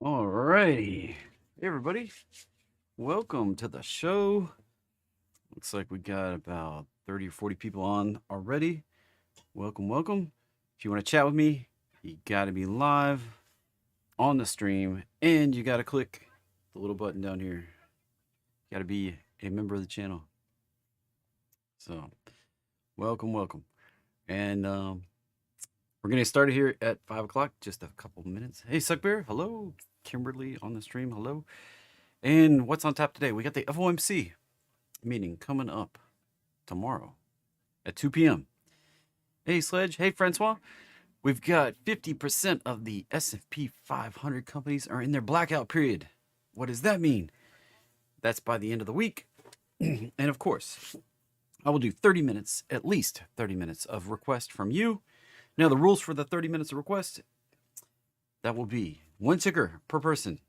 Alrighty. Hey, everybody. Welcome to the show. Looks like we got about 30 or 40 people on already. Welcome, welcome. If you want to chat with me, you got to be live on the stream and you got to click the little button down here. You got to be a member of the channel. So, welcome, welcome. And we're going to start here at 5 o'clock, just a couple minutes. Hey, Suckbear, hello. Kimberly on the stream, hello. And what's on tap today? We got the FOMC meeting coming up tomorrow at 2 p.m. Hey, Sledge. Hey, Francois. We've got 50% of the S&P 500 companies are in their blackout period. What does that mean? That's by the end of the week. And of course, I will do 30 minutes, at least 30 minutes of request from you. Now, the rules for the 30 minutes of request, that will be one ticker per person.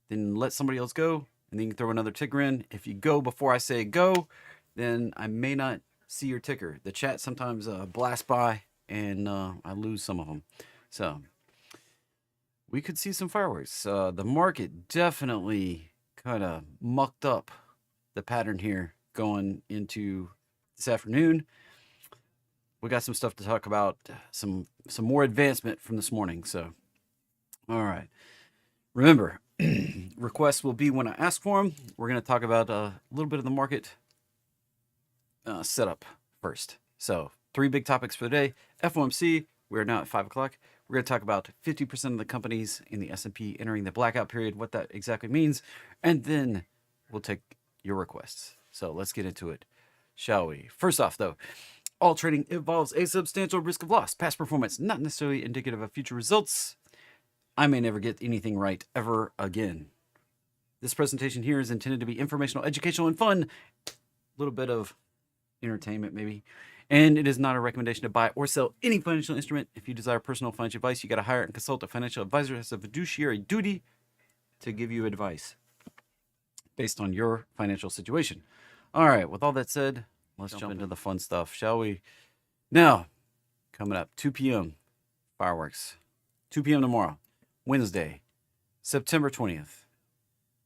Then let somebody else go, and then you can throw another ticker in. If you go before I say go, then I may not see your ticker. The chat sometimes blasts by, and I lose some of them. So we could see some fireworks. The market definitely kind of mucked up the pattern here going into this afternoon. We got some stuff to talk about, some more advancement from this morning. So, all right. Remember, requests will be when I ask for them. We're going to talk about a little bit of the market setup first. So 3 big topics for the day. FOMC, we are now at 5 o'clock. We're going to talk about 50% of the companies in the S&P entering the blackout period, what that exactly means, and then we'll take your requests. So let's get into it, shall we? First off, though, all trading involves a substantial risk of loss. Past performance, not necessarily indicative of future results. I may never get anything right ever again. This presentation here is intended to be informational, educational, and fun. A little bit of entertainment, maybe. And it is not a recommendation to buy or sell any financial instrument. If you desire personal financial advice, you got to hire and consult a financial advisor who has a fiduciary duty to give you advice based on your financial situation. All right, with all that said, let's jump into the fun stuff, shall we? Now, coming up, 2 p.m., fireworks. 2 p.m. tomorrow. Wednesday, September 20th.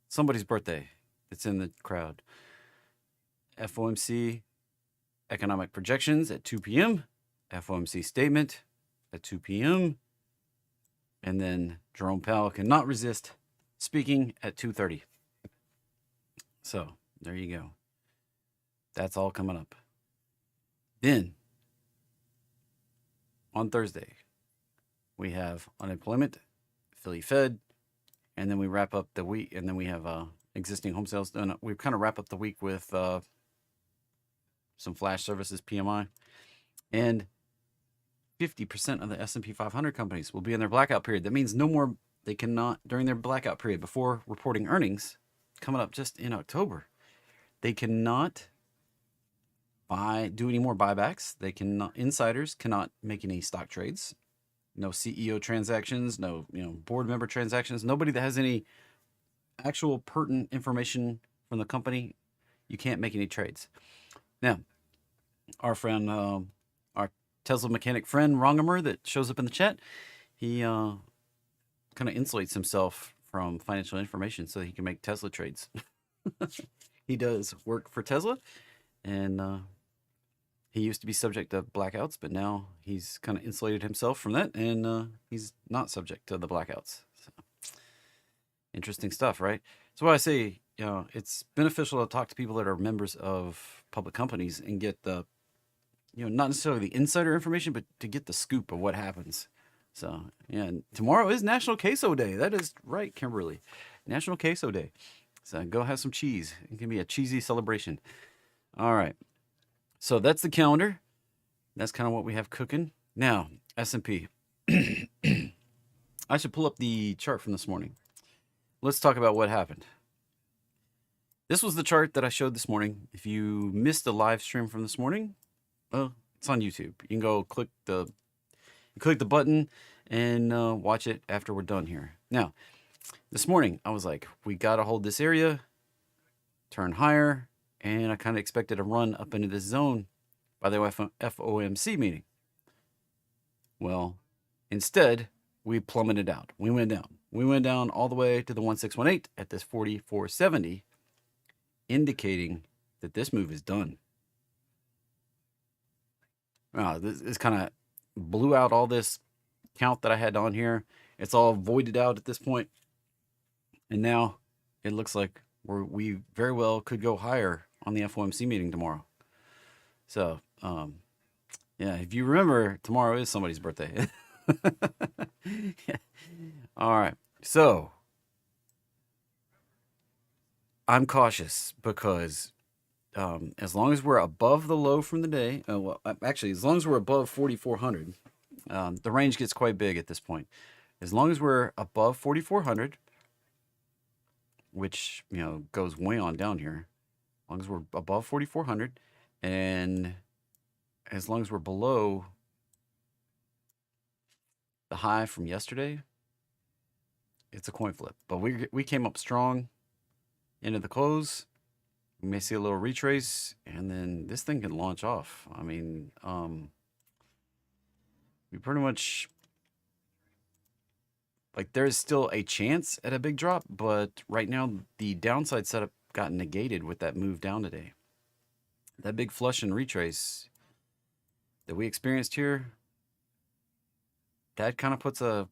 Somebody's birthday that's in the crowd. FOMC economic projections at 2 p.m. FOMC statement at 2 p.m. And then Jerome Powell cannot resist speaking at 2:30. So there you go. That's all coming up. Then on Thursday, we have unemployment, Philly Fed, and then we wrap up the week, and then we have existing home sales done. We kind of wrap up the week with some flash services PMI, and 50% of the S&P 500 companies will be in their blackout period. That means no more. They cannot, during their blackout period before reporting earnings, coming up just in October, they cannot do any more buybacks. They cannot. Insiders cannot make any stock trades. No CEO transactions, no board member transactions. Nobody that has any actual pertinent information from the company, you can't make any trades. Now, our friend, our Tesla mechanic friend Rongamer that shows up in the chat, he kind of insulates himself from financial information so he can make Tesla trades. He does work for Tesla, and he used to be subject to blackouts, but now he's kind of insulated himself from that, and he's not subject to the blackouts. So, interesting stuff, right? That's why I say, it's beneficial to talk to people that are members of public companies and get the, not necessarily the insider information, but to get the scoop of what happens. So, yeah, and tomorrow is National Queso Day. That is right, Kimberly. National Queso Day. So go have some cheese. It can be a cheesy celebration. All right. So that's the calendar. That's kind of what we have cooking. Now, S&P. I should pull up the chart from this morning. Let's talk about what happened. This was the chart that I showed this morning. If you missed the live stream from this morning, well, it's on YouTube. You can go click the button and watch it after we're done here. Now, this morning, I was like, we got to hold this area, turn higher, and I kind of expected a run up into this zone by the FOMC meeting. Well, instead, we plummeted out. We went down. We went down all the way to the 1618 at this 44.70, indicating that this move is done. This kind of blew out all this count that I had on here. It's all voided out at this point. And now it looks like we very well could go higher on the FOMC meeting tomorrow. So, yeah, if you remember, tomorrow is somebody's birthday. All right. So, I'm cautious because as long as we're above the low from the day, well, actually, as long as we're above 4,400, the range gets quite big at this point. As long as we're above 4,400, which, goes way on down here, as long as we're above 4,400, and as long as we're below the high from yesterday, it's a coin flip. But we came up strong into the close. We may see a little retrace, and then this thing can launch off. I mean, we pretty much, like, there's still a chance at a big drop, but right now the downside setup got negated with that move down today. That big flush and retrace that we experienced here, that kind of puts a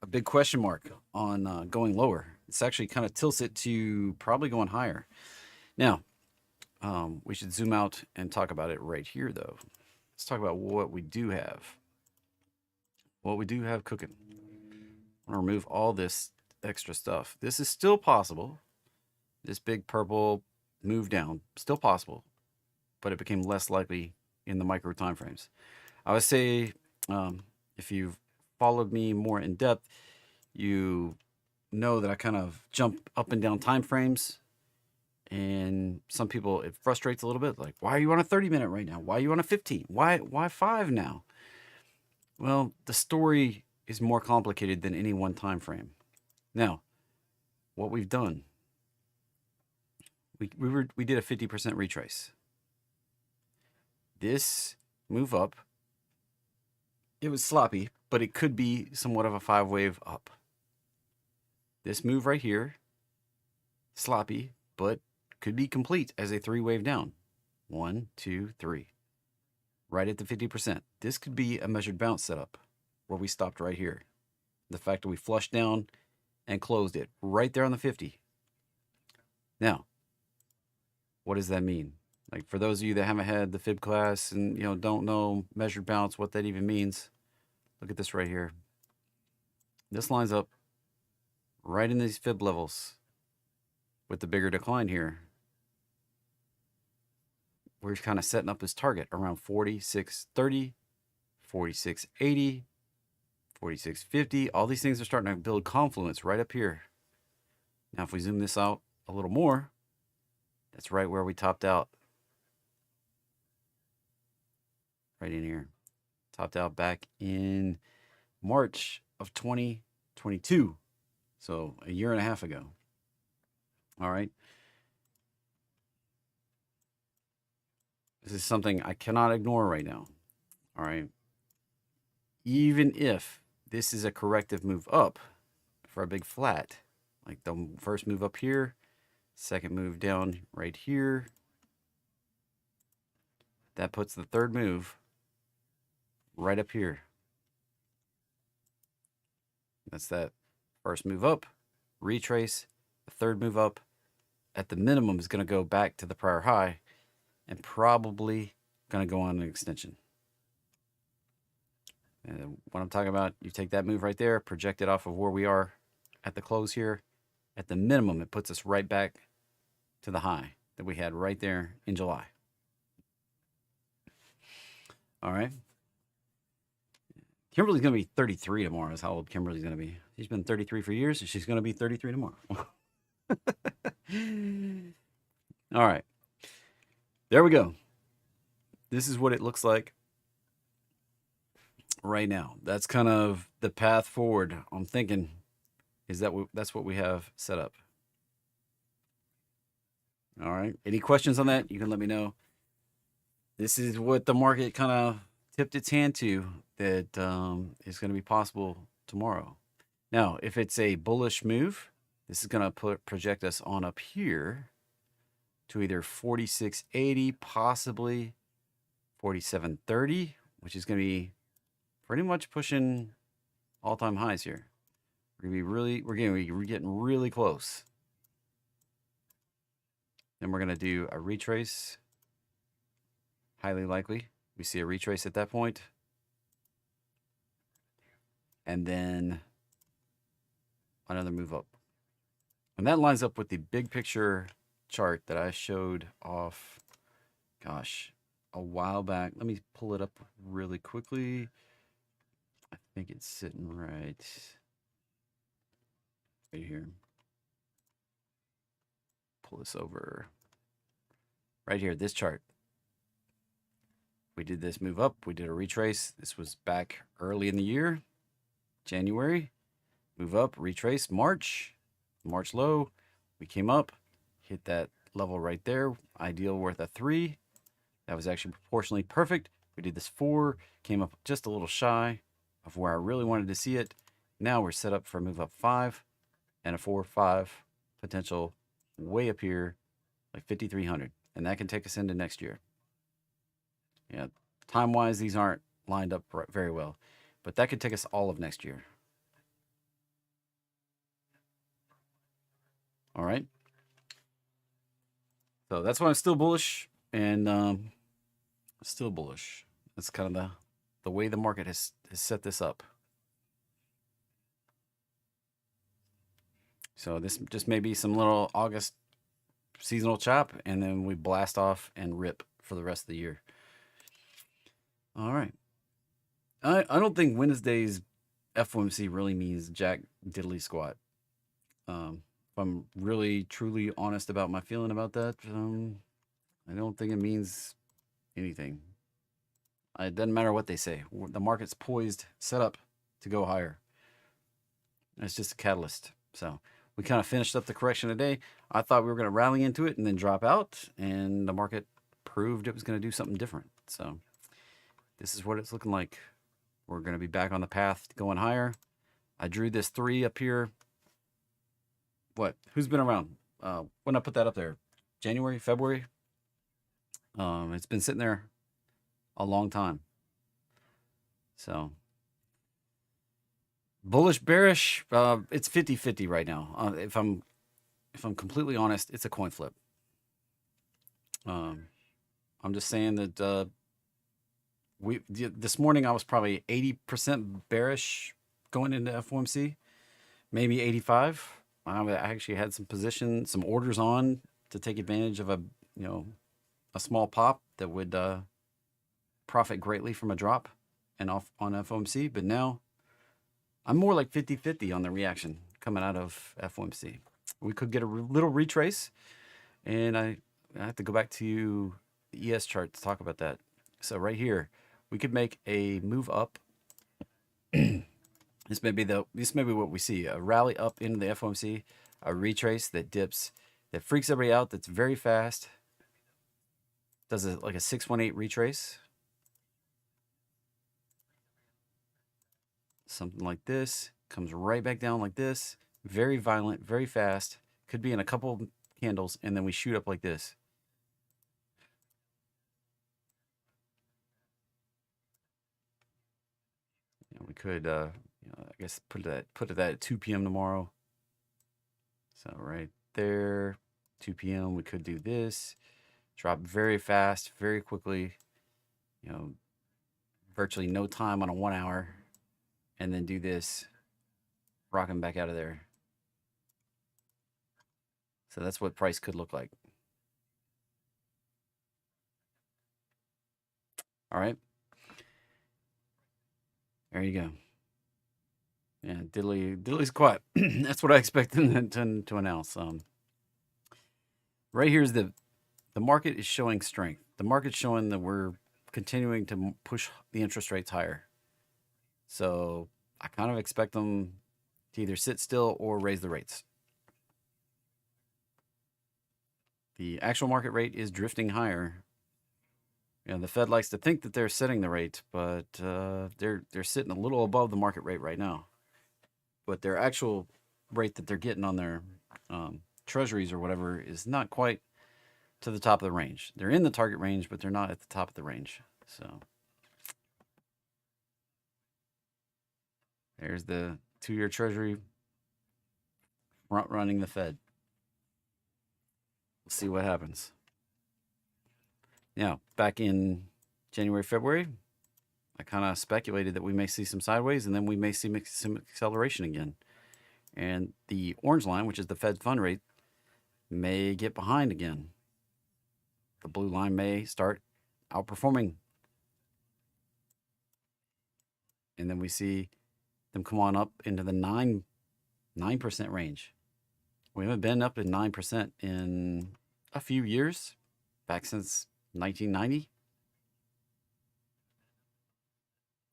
big question mark on going lower. It's actually kind of tilts it to probably going higher. Now, we should zoom out and talk about it right here, though. Let's talk about what we do have. What we do have cooking. I'm going to remove all this extra stuff. This is still possible. This big purple move down, still possible, but it became less likely in the micro time frames. I would say, if you've followed me more in depth, you know that I kind of jump up and down time frames, and some people, it frustrates a little bit. Like, why are you on a 30-minute right now? Why are you on a 15? Why 5 now? Well, the story is more complicated than any one time frame. Now, what we've done, we did a 50% retrace. This move up, it was sloppy, but it could be somewhat of a 5-wave up. This move right here, sloppy, but could be complete as a 3-wave down. 1, 2, 3. Right at the 50%. This could be a measured bounce setup where we stopped right here. The fact that we flushed down and closed it right there on the 50. Now, what does that mean? Like, for those of you that haven't had the fib class and don't know measured bounce, what that even means, look at this right here. This lines up right in these fib levels with the bigger decline here. We're kind of setting up this target around 46.30, 46.80, 46.50. All these things are starting to build confluence right up here. Now, if we zoom this out a little more, that's right where we topped out. Right in here. Topped out back in March of 2022. So a year and a half ago. All right. This is something I cannot ignore right now. All right. Even if this is a corrective move up for a big flat, like the first move up here, second move down right here, that puts the third move right up here. That's that first move up, retrace, the third move up. At the minimum is going to go back to the prior high and probably going to go on an extension. And what I'm talking about, you take that move right there, project it off of where we are at the close here. At the minimum, it puts us right back to the high that we had right there in July. All right. Kimberly's going to be 33 tomorrow is how old Kimberly's going to be. She's been 33 for years, and she's going to be 33 tomorrow. All right. There we go. This is what it looks like right now. That's kind of the path forward. I'm thinking is that that's what we have set up. All right. Any questions on that? You can let me know. This is what the market kind of tipped its hand to that is going to be possible tomorrow. Now, if it's a bullish move, this is going to project us on up here to either 46.80, possibly 47.30, which is going to be pretty much pushing all-time highs here. We're getting really close. Then we're going to do a retrace. Highly likely we see a retrace at that point. And then another move up. And that lines up with the big picture chart that I showed off, gosh, a while back. Let me pull it up really quickly. I think it's sitting right here. Pull this over. Right here, this chart. We did this move up. We did a retrace. This was back early in the year, January. Move up, retrace, March low. We came up, hit that level right there. Ideal worth a 3. That was actually proportionally perfect. We did this 4, came up just a little shy of where I really wanted to see it. Now we're set up for a move up 5 and a 4-5 potential way up here, like 5,300. And that can take us into next year. Yeah, time-wise, these aren't lined up very well, but that could take us all of next year. All right. So that's why I'm still bullish, and still bullish. That's kind of the way the market has set this up. So this just may be some little August seasonal chop, and then we blast off and rip for the rest of the year. All right. I don't think Wednesday's FOMC really means jack diddly squat. If I'm really, truly honest about my feeling about that, I don't think it means anything. It doesn't matter what they say. The market's poised, set up to go higher. It's just a catalyst. So we kind of finished up the correction today. I thought we were going to rally into it and then drop out, and the market proved it was going to do something different. So this is what it's looking like. We're going to be back on the path going higher. I drew this 3 up here. What? Who's been around? When I put that up there? January, February? It's been sitting there a long time. So bullish, bearish, it's 50-50 right now. If I'm completely honest, it's a coin flip. I'm just saying that this morning I was probably 80% bearish going into FOMC, maybe 85. I actually had some orders on to take advantage of a small pop that would profit greatly from a drop and off on FOMC. But now I'm more like 50-50 on the reaction coming out of FOMC. We could get a little retrace, and I have to go back to the ES chart to talk about that. So right here, we could make a move up. This may be what we see: a rally up into the FOMC, a retrace that dips, that freaks everybody out. That's very fast. Does like a 618 retrace, something like this. Comes right back down like this. Very violent, very fast. Could be in a couple candles, and then we shoot up like this. We could, I guess, put it at 2 p.m. tomorrow. So right there, 2 p.m. We could do this. Drop very fast, very quickly. Virtually no time on a 1 hour, and then do this, rocking back out of there. So that's what price could look like. All right. There you go. Yeah, diddly squat. That's what I expect them to announce. Right here's the market is showing strength. The market's showing that we're continuing to push the interest rates higher. So I kind of expect them to either sit still or raise the rates. The actual market rate is drifting higher. The Fed likes to think that they're setting the rate, but they're sitting a little above the market rate right now. but their actual rate that they're getting on their treasuries or whatever is not quite to the top of the range. They're in the target range, but they're not at the top of the range. So there's the 2-year treasury front running the Fed. We'll see what happens. Now, back in January, February, I kind of speculated that we may see some sideways and then we may see some acceleration again. And the orange line, which is the Fed fund rate, may get behind again. The blue line may start outperforming. And then we see them come on up into the 9% range. We haven't been up at 9% in a few years, back since 1990.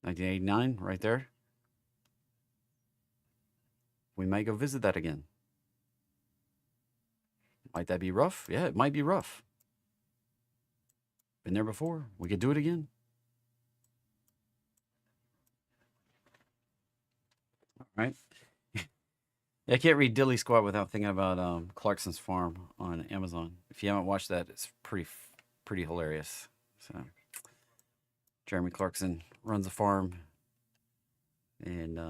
1989, right there. We might go visit that again. Might that be rough? Yeah, it might be rough. Been there before. We could do it again. All right. I can't read Dilly Squad without thinking about Clarkson's Farm on Amazon. If you haven't watched that, it's pretty hilarious. So Jeremy Clarkson runs a farm and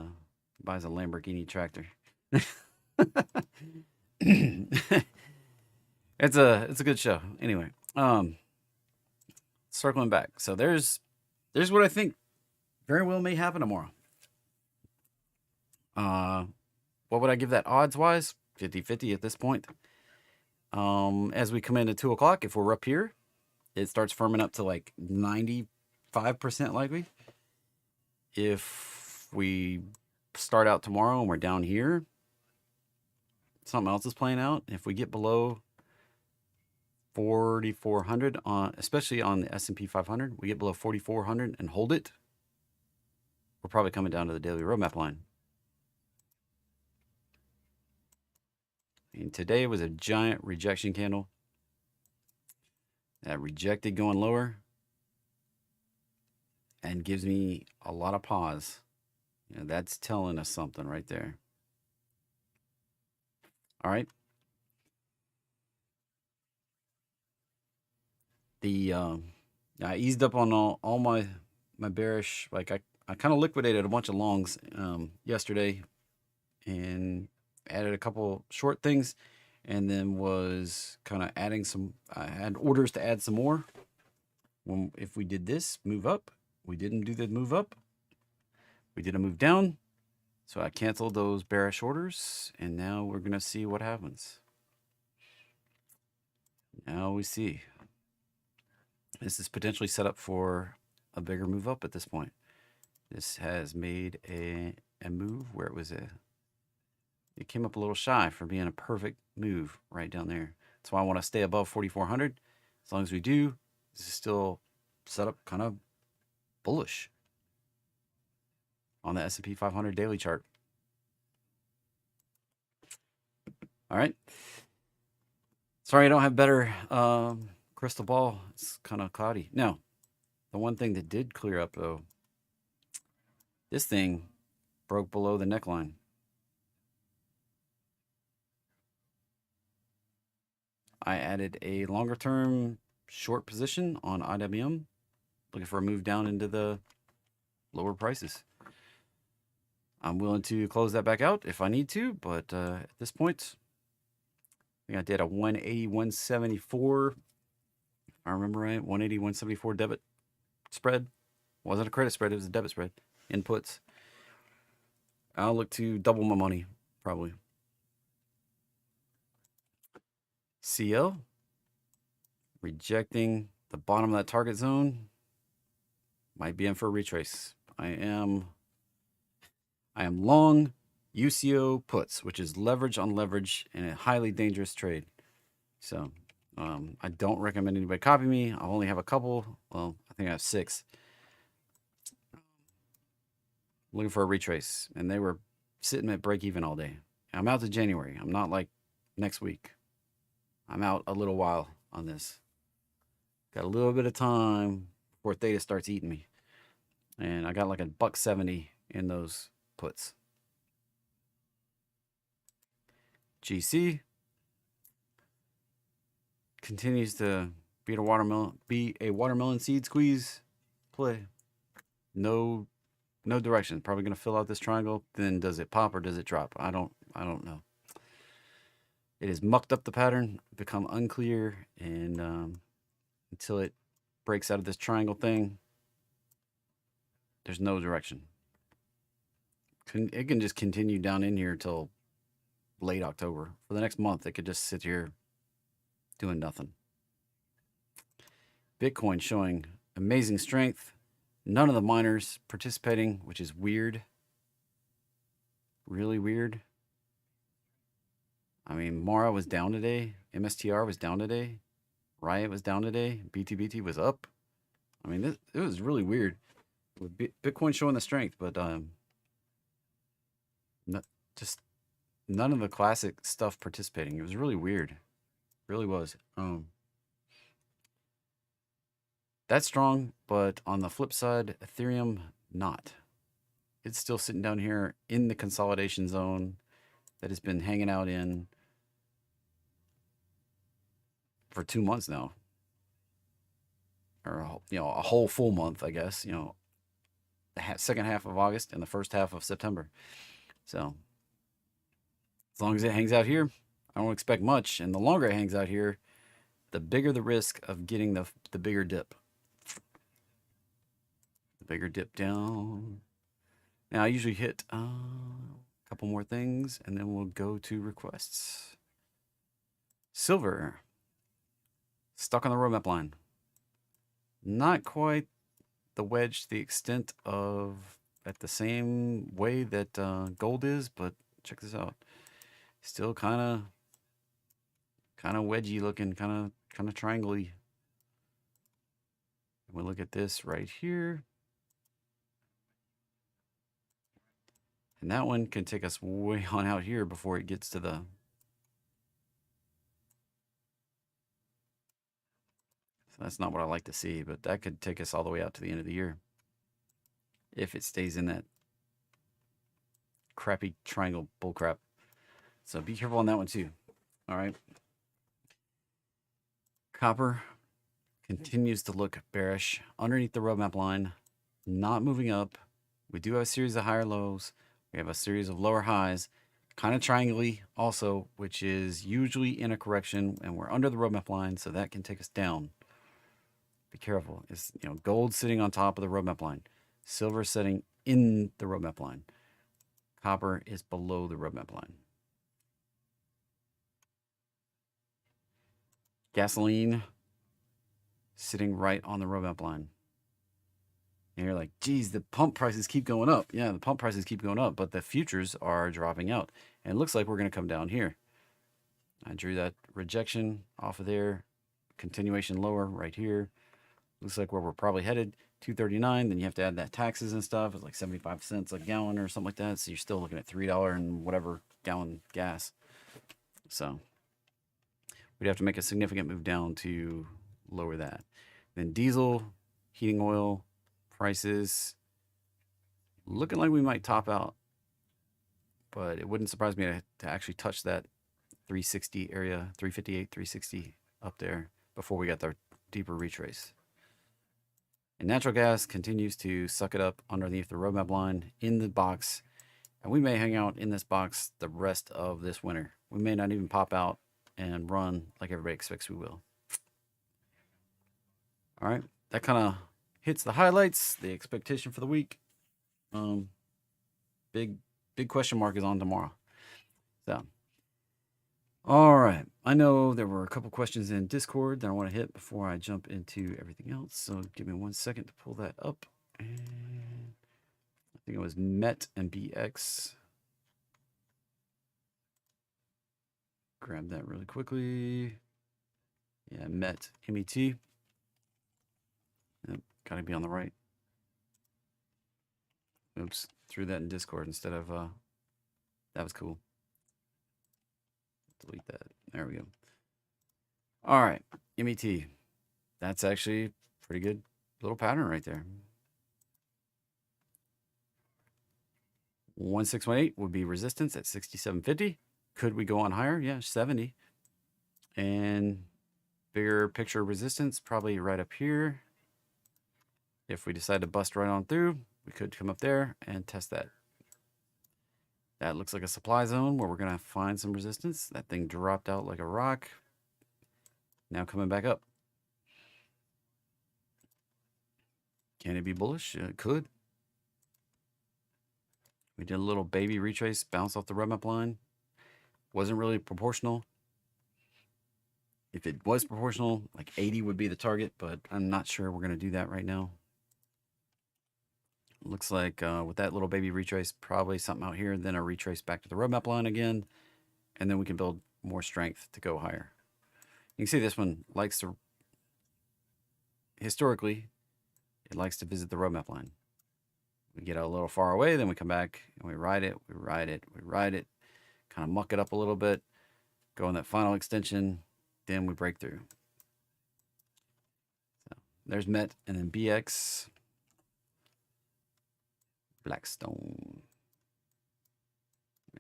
buys a Lamborghini tractor. It's a good show. Anyway, circling back. So there's what I think very well may happen tomorrow. What would I give that odds wise? 50-50 at this point. As we come into 2 o'clock, if we're up here, it starts firming up to like 95% likely. If we start out tomorrow and we're down here, something else is playing out. If we get below 4,400 especially on the S&P 500, we get below 4,400 and hold it, we're probably coming down to the daily roadmap line. And today was a giant rejection candle that rejected going lower and gives me a lot of pause. You know, that's telling us something right there. All right. I eased up on all my bearish, like I kind of liquidated a bunch of longs yesterday and added a couple short things, and then was kind of adding some. I had orders to add some more. If we did this move up, we didn't do the move up. We did a move down, so I canceled those bearish orders, and now we're gonna see what happens. Now we see. This is potentially set up for a bigger move up at this point. This has made a move where it came up a little shy for being a perfect move right down there. That's why I want to stay above 4,400. As long as we do, this is still set up kind of bullish on the S&P 500 daily chart. All right. Sorry, I don't have better crystal ball. It's kind of cloudy. Now, the one thing that did clear up, though, this thing broke below the neckline. I added a longer term short position on IWM, looking for a move down into the lower prices. I'm willing to close that back out if I need to, but at this point, I think I did a 180, 174. If I remember right, 180, 174 debit spread. Wasn't a credit spread, it was a debit spread. Inputs. I'll look to double my money, probably. CL, rejecting the bottom of that target zone. Might be in for a retrace. I am long UCO puts, which is leverage on leverage in a highly dangerous trade. So I don't recommend anybody copy me. I only have a couple. Well, I think I have 6. Looking for a retrace, and they were sitting at break even all day. I'm out to January. I'm not like next week. I'm out a little while on this. Got a little bit of time before Theta starts eating me. And I got like a $1.70 in those puts. GC continues to be a watermelon seed squeeze play. No direction. Probably going to fill out this triangle. Then does it pop or does it drop? I don't know. It has mucked up the pattern, become unclear, and until it breaks out of this triangle thing, there's no direction. It can just continue down in here till late October. For the next month, it could just sit here doing nothing. Bitcoin showing amazing strength. None of the miners participating, which is weird. Really weird. I mean, Mara was down today. MSTR was down today. Riot was down today. BTBT was up. I mean, it was really weird with Bitcoin showing the strength, but just none of the classic stuff participating. It was really weird. It really was. That's strong, but on the flip side, Ethereum not. It's still sitting down here in the consolidation zone that it's been hanging out in for 2 months now, or a whole full month, I guess. The second half of August and the first half of September. So as long as it hangs out here, I don't expect much. And the longer it hangs out here, the bigger the risk of getting the bigger dip. The bigger dip down. Now I usually hit a couple more things, and then we'll go to requests. Silver. Stuck on the roadmap line. Not quite the wedge to the extent of at the same way that gold is, but check this out. Still kind of wedgy looking, kind of triangle-y. We'll look at this right here. And that one can take us way on out here before it gets to the... So that's not what I like to see, but that could take us all the way out to the end of the year. If it stays in that crappy triangle bullcrap. So be careful on that one too. All right. Copper continues to look bearish underneath the roadmap line, not moving up. We do have a series of higher lows. We have a series of lower highs, kind of triangle-y also, which is usually in a correction, and we're under the roadmap line, so that can take us down. Be careful. It's gold sitting on top of the roadmap line, silver sitting in the roadmap line, copper is below the roadmap line. Gasoline sitting right on the roadmap line. And you're like, geez, the pump prices keep going up. Yeah, the pump prices keep going up, but the futures are dropping out. And it looks like we're going to come down here. I drew that rejection off of there. Continuation lower right here. Looks like where we're probably headed, 239. Then you have to add that taxes and stuff. It's like 75 cents a gallon or something like that. So you're still looking at $3 and whatever gallon gas. So we'd have to make a significant move down to lower that. Then diesel, heating oil, prices looking like we might top out, but it wouldn't surprise me to actually touch that 360 area, 358, 360 up there before we got the deeper retrace. And natural gas continues to suck it up underneath the roadmap line in the box, and we may hang out in this box the rest of this winter. We may not even pop out and run like everybody expects we will. All right, that kind of hits the highlights, the expectation for the week. Big question mark is on tomorrow. So, all right. I know there were a couple questions in Discord that I want to hit before I jump into everything else. So give me 1 second to pull that up. And I think it was MET and BX. Grab that really quickly. Yeah, MET, MET. Yep, gotta be on the right. Oops, threw that in Discord instead of, that was cool. Delete that. There we go. All right, MET. That's actually pretty good little pattern right there. 1618 would be resistance at 67.50. Could we go on higher? Yeah, 70. And bigger picture resistance, probably right up here. If we decide to bust right on through, we could come up there and test that. That looks like a supply zone where we're going to find some resistance. That thing dropped out like a rock. Now coming back up. Can it be bullish? It could. We did a little baby retrace, bounce off the roadmap line. Wasn't really proportional. If it was proportional, like 80 would be the target, but I'm not sure we're going to do that right now. Looks like with that little baby retrace, probably something out here, then a retrace back to the roadmap line again, and then we can build more strength to go higher. You can see this one likes to, historically, it likes to visit the roadmap line. We get a little far away, then we come back and we ride it, we ride it, we ride it, kind of muck it up a little bit, go on that final extension, then we break through. So there's MET and then BX. Blackstone.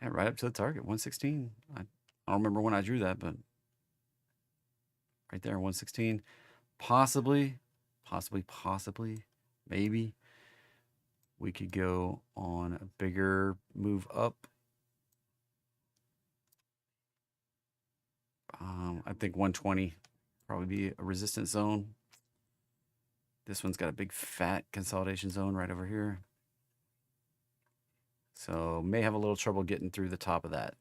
Yeah, right up to the target, 116. I don't remember when I drew that, but right there, 116. Possibly, maybe we could go on a bigger move up. I think 120 probably be a resistance zone. This one's got a big fat consolidation zone right over here. So may have a little trouble getting through the top of that.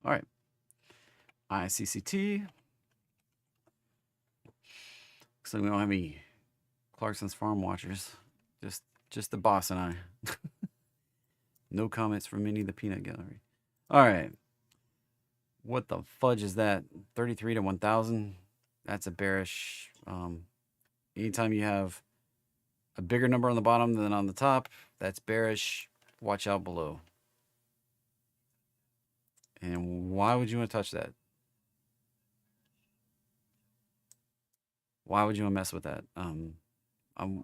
All right. ICCT. Looks like we don't have any Clarkson's Farm watchers. Just the boss and I. No comments from any of the peanut gallery. All right. What the fudge is that? 33 to 1,000. That's a bearish. Anytime you have a bigger number on the bottom than on the top, that's bearish. Watch out below. And why would you want to touch that? Why would you want to mess with that? I'm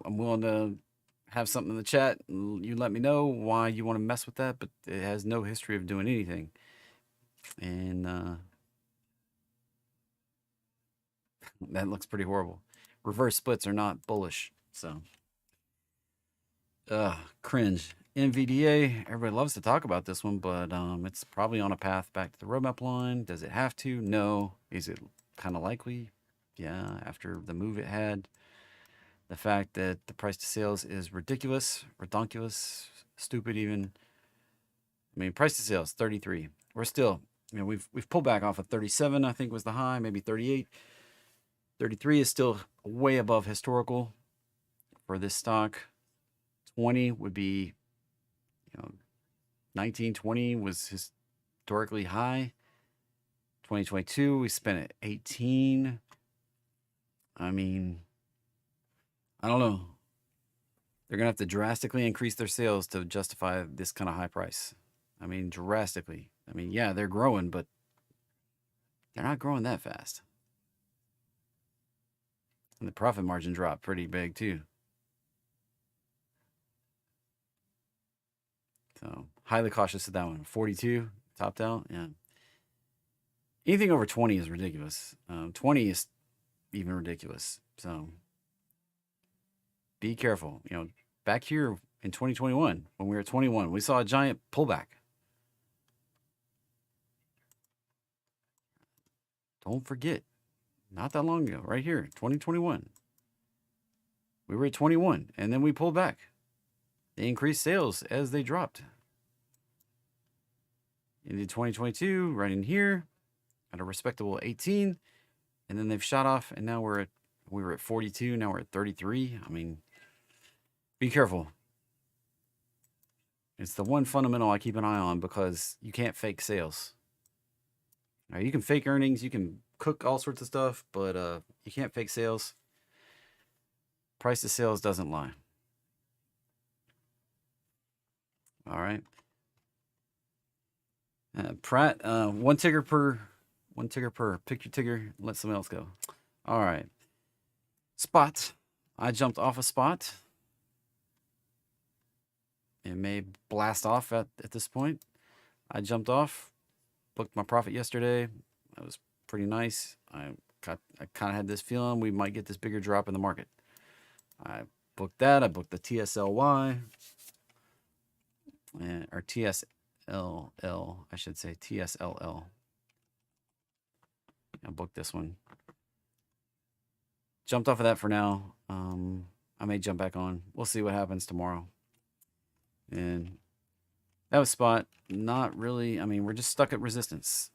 willing to have something in the chat. You let me know why you want to mess with that, but it has no history of doing anything. And that looks pretty horrible. Reverse splits are not bullish, so cringe. NVDA, everybody loves to talk about this one, but it's probably on a path back to the roadmap line. Does it have to? No. Is it kind of likely? Yeah, after the move it had. The fact that the price to sales is ridiculous, redonkulous, stupid even. I mean, price to sales 33. We're still, you know, we've pulled back off of 37, I think was the high, maybe 38. 33 is still way above historical for this stock. 20 would be, you know, 19, 20 was historically high. 2022, we spent at 18. I mean, I don't know. They're going to have to drastically increase their sales to justify this kind of high price. I mean, drastically. I mean, yeah, they're growing, but they're not growing that fast. And the profit margin dropped pretty big too. So highly cautious of that one. 42 topped out. Yeah. Anything over 20 is ridiculous. 20 is even ridiculous. So be careful. You know, back here in 2021, when we were at 21, we saw a giant pullback. Don't forget, not that long ago, right here, 2021. We were at 21, and then we pulled back. They increased sales as they dropped. Into 2022, right in here, at a respectable 18, and then they've shot off, and now we were at 42, now we're at 33. I mean, be careful. It's the one fundamental I keep an eye on because you can't fake sales. Now, you can fake earnings, you can cook all sorts of stuff, but you can't fake sales. Price to sales doesn't lie. All right. Pratt, one ticker per. Pick your ticker. Let someone else go. All right. Spot. I jumped off a spot. It may blast off at this point. I jumped off, booked my profit yesterday. That was pretty nice. I kind of had this feeling we might get this bigger drop in the market. I booked that. I booked the TSLY or TSLL, I should say TSLL. I booked this one. Jumped off of that for now. I may jump back on. We'll see what happens tomorrow. And that was spot. Not really. I mean, we're just stuck at resistance.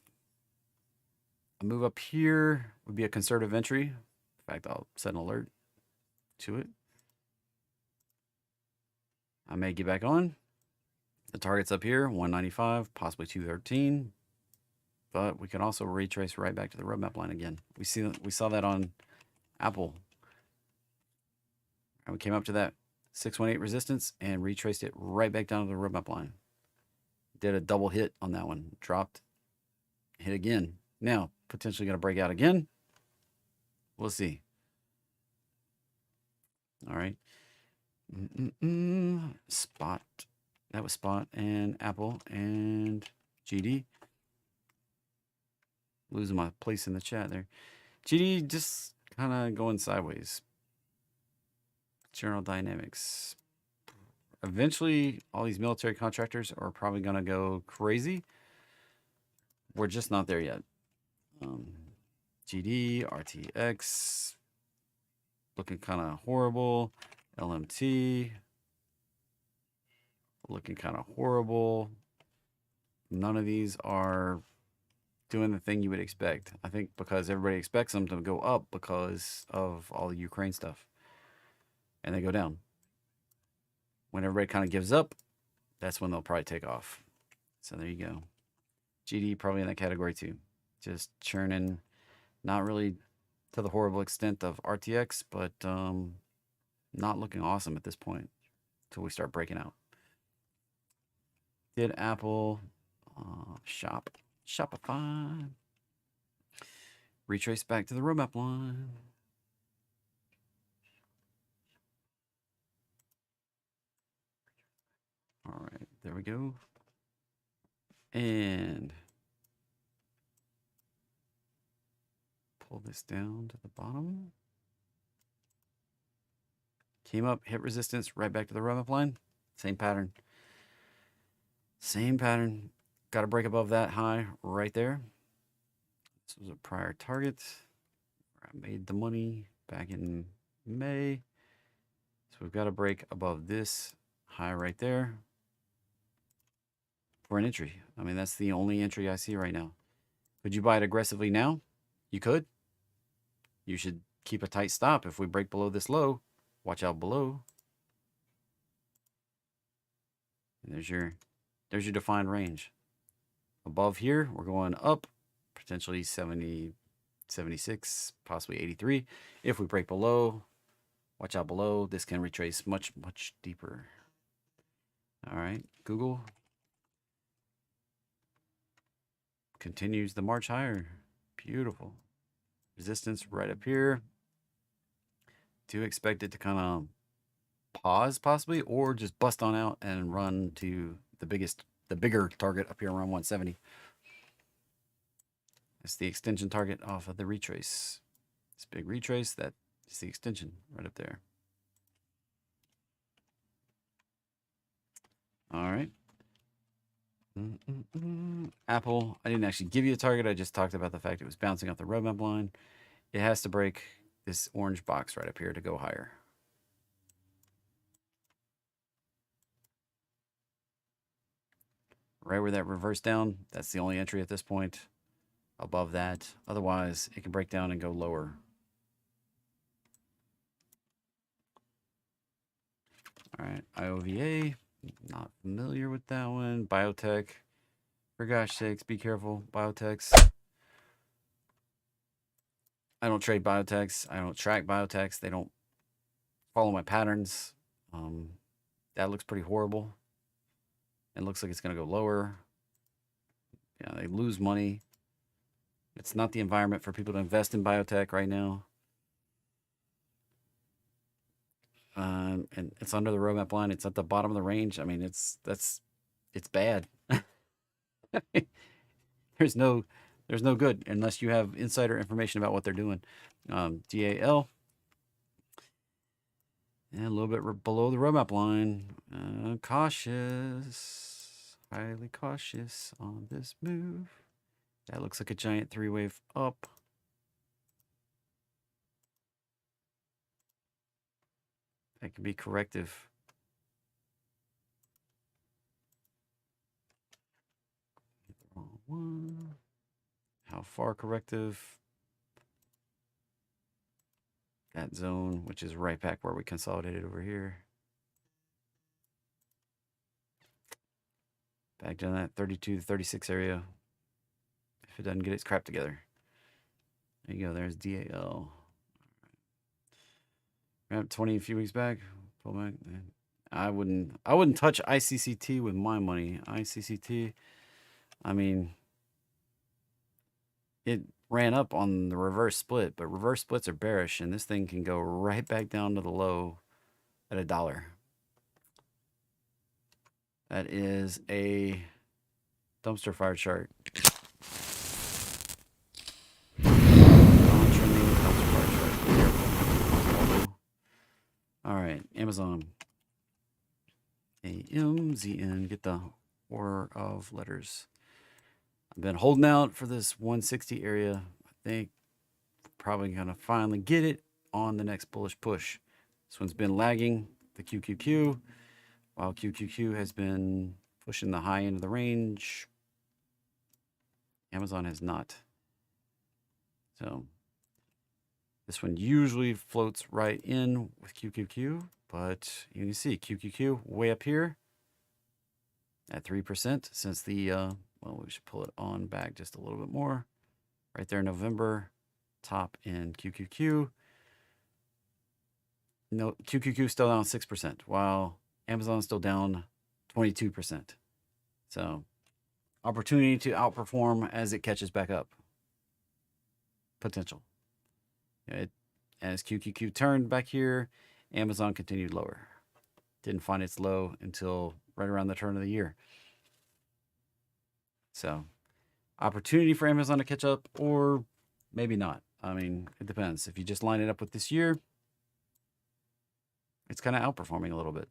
A move up here would be a conservative entry. In fact, I'll set an alert to it. I may get back on. The target's up here, 195, possibly 213. But we can also retrace right back to the roadmap line again. We saw that on Apple. And we came up to that 618 resistance and retraced it right back down to the roadmap line. Did a double hit on that one. Dropped, hit again. Now, potentially going to break out again. We'll see. All right. Spot. That was Spot and Apple and GD. Losing my place in the chat there. GD just kind of going sideways. General Dynamics. Eventually, all these military contractors are probably going to go crazy. We're just not there yet. GD, RTX, looking kind of horrible. LMT, looking kind of horrible. None of these are doing the thing you would expect. I think because everybody expects them to go up because of all the Ukraine stuff. And they go down. When everybody kind of gives up, that's when they'll probably take off. So there you go. GD probably in that category too. Just churning, not really to the horrible extent of RTX, but not looking awesome at this point until we start breaking out. Did Apple Shopify retrace back to the roadmap line? All right, there we go. And pull this down to the bottom. Came up, hit resistance, right back to the roadmap line. Same pattern. Same pattern. Got to break above that high right there. This was a prior target. I made the money back in May. So we've got to break above this high right there for an entry. I mean, that's the only entry I see right now. Could you buy it aggressively now? You could. You should keep a tight stop. If we break below this low, watch out below. And there's your defined range. Above here, we're going up, potentially 70, 76, possibly 83. If we break below, watch out below. This can retrace much, much deeper. All right, Google continues the march higher. Beautiful. Resistance right up here. Do expect it to kind of pause possibly, or just bust on out and run to the bigger target up here around 170. It's the extension target off of the retrace. This big retrace, that is the extension right up there. All right. Apple, I didn't actually give you a target. I just talked about the fact it was bouncing off the roadmap line. It has to break this orange box right up here to go higher. Right where that reversed down, that's the only entry at this point. Above that, otherwise it can break down and go lower. All right, IOVA, not familiar with that one. Biotech, for gosh sakes, be careful, biotechs. I don't trade biotechs. I don't track biotechs. They don't follow my patterns. That looks pretty horrible. It looks like it's going to go lower. Yeah, they lose money. It's not the environment for people to invest in biotech right now. and it's under the roadmap line. It's at the bottom of the range. I mean, it's bad. There's no good unless you have insider information about what they're doing. DAL, and a little bit below the roadmap line. Cautious, highly cautious on this move. That looks like a giant three-wave up. That can be corrective. Wrong one. How far corrective? That zone, which is right back where we consolidated over here. Back down that 32 to 36 area. If it doesn't get its crap together. There you go. There's DAL. Right, 20 a few weeks back. Pull back. I wouldn't touch ICCT with my money. ICCT, I mean, it ran up on the reverse split, but reverse splits are bearish, and this thing can go right back down to the low at $1. That is a dumpster fire chart. Non-trending dumpster fire chart. All right, Amazon. AMZN. Get the order of letters. I've been holding out for this 160 area. I think probably going to finally get it on the next bullish push. This one's been lagging the QQQ, while QQQ has been pushing the high end of the range. Amazon has not. So this one usually floats right in with QQQ, but you can see QQQ way up here at 3% since the, well, we should pull it on back just a little bit more. Right there, November, top in QQQ. No, QQQ still down 6%, while Amazon still down 22%. So opportunity to outperform as it catches back up. Potential. As QQQ turned back here, Amazon continued lower. Didn't find its low until right around the turn of the year. So opportunity for Amazon to catch up, or maybe not. I mean, it depends. If you just line it up with this year, it's kind of outperforming a little bit.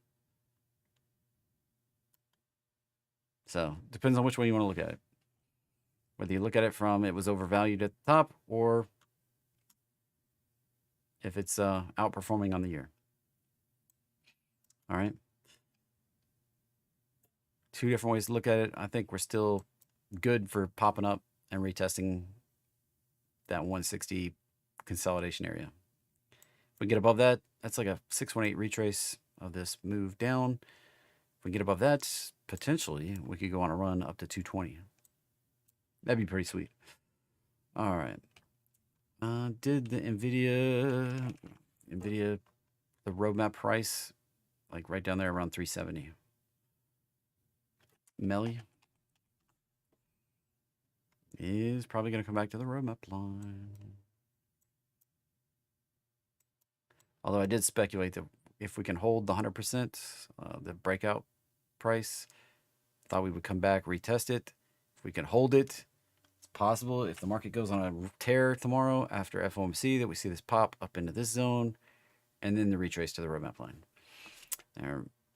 So depends on which way you want to look at it. Whether you look at it from it was overvalued at the top, or if it's outperforming on the year. All right. Two different ways to look at it. I think we're still good for popping up and retesting that 160 consolidation area. If we get above that, that's like a 618 retrace of this move down. If we get above that, potentially we could go on a run up to 220. That'd be pretty sweet. All right. Did the NVIDIA, the roadmap price, like right down there around 370. Melly is probably going to come back to the roadmap line. Although I did speculate that if we can hold the 100%, the breakout price, thought we would come back, retest it. If we can hold it, it's possible if the market goes on a tear tomorrow after FOMC that we see this pop up into this zone and then the retrace to the roadmap line.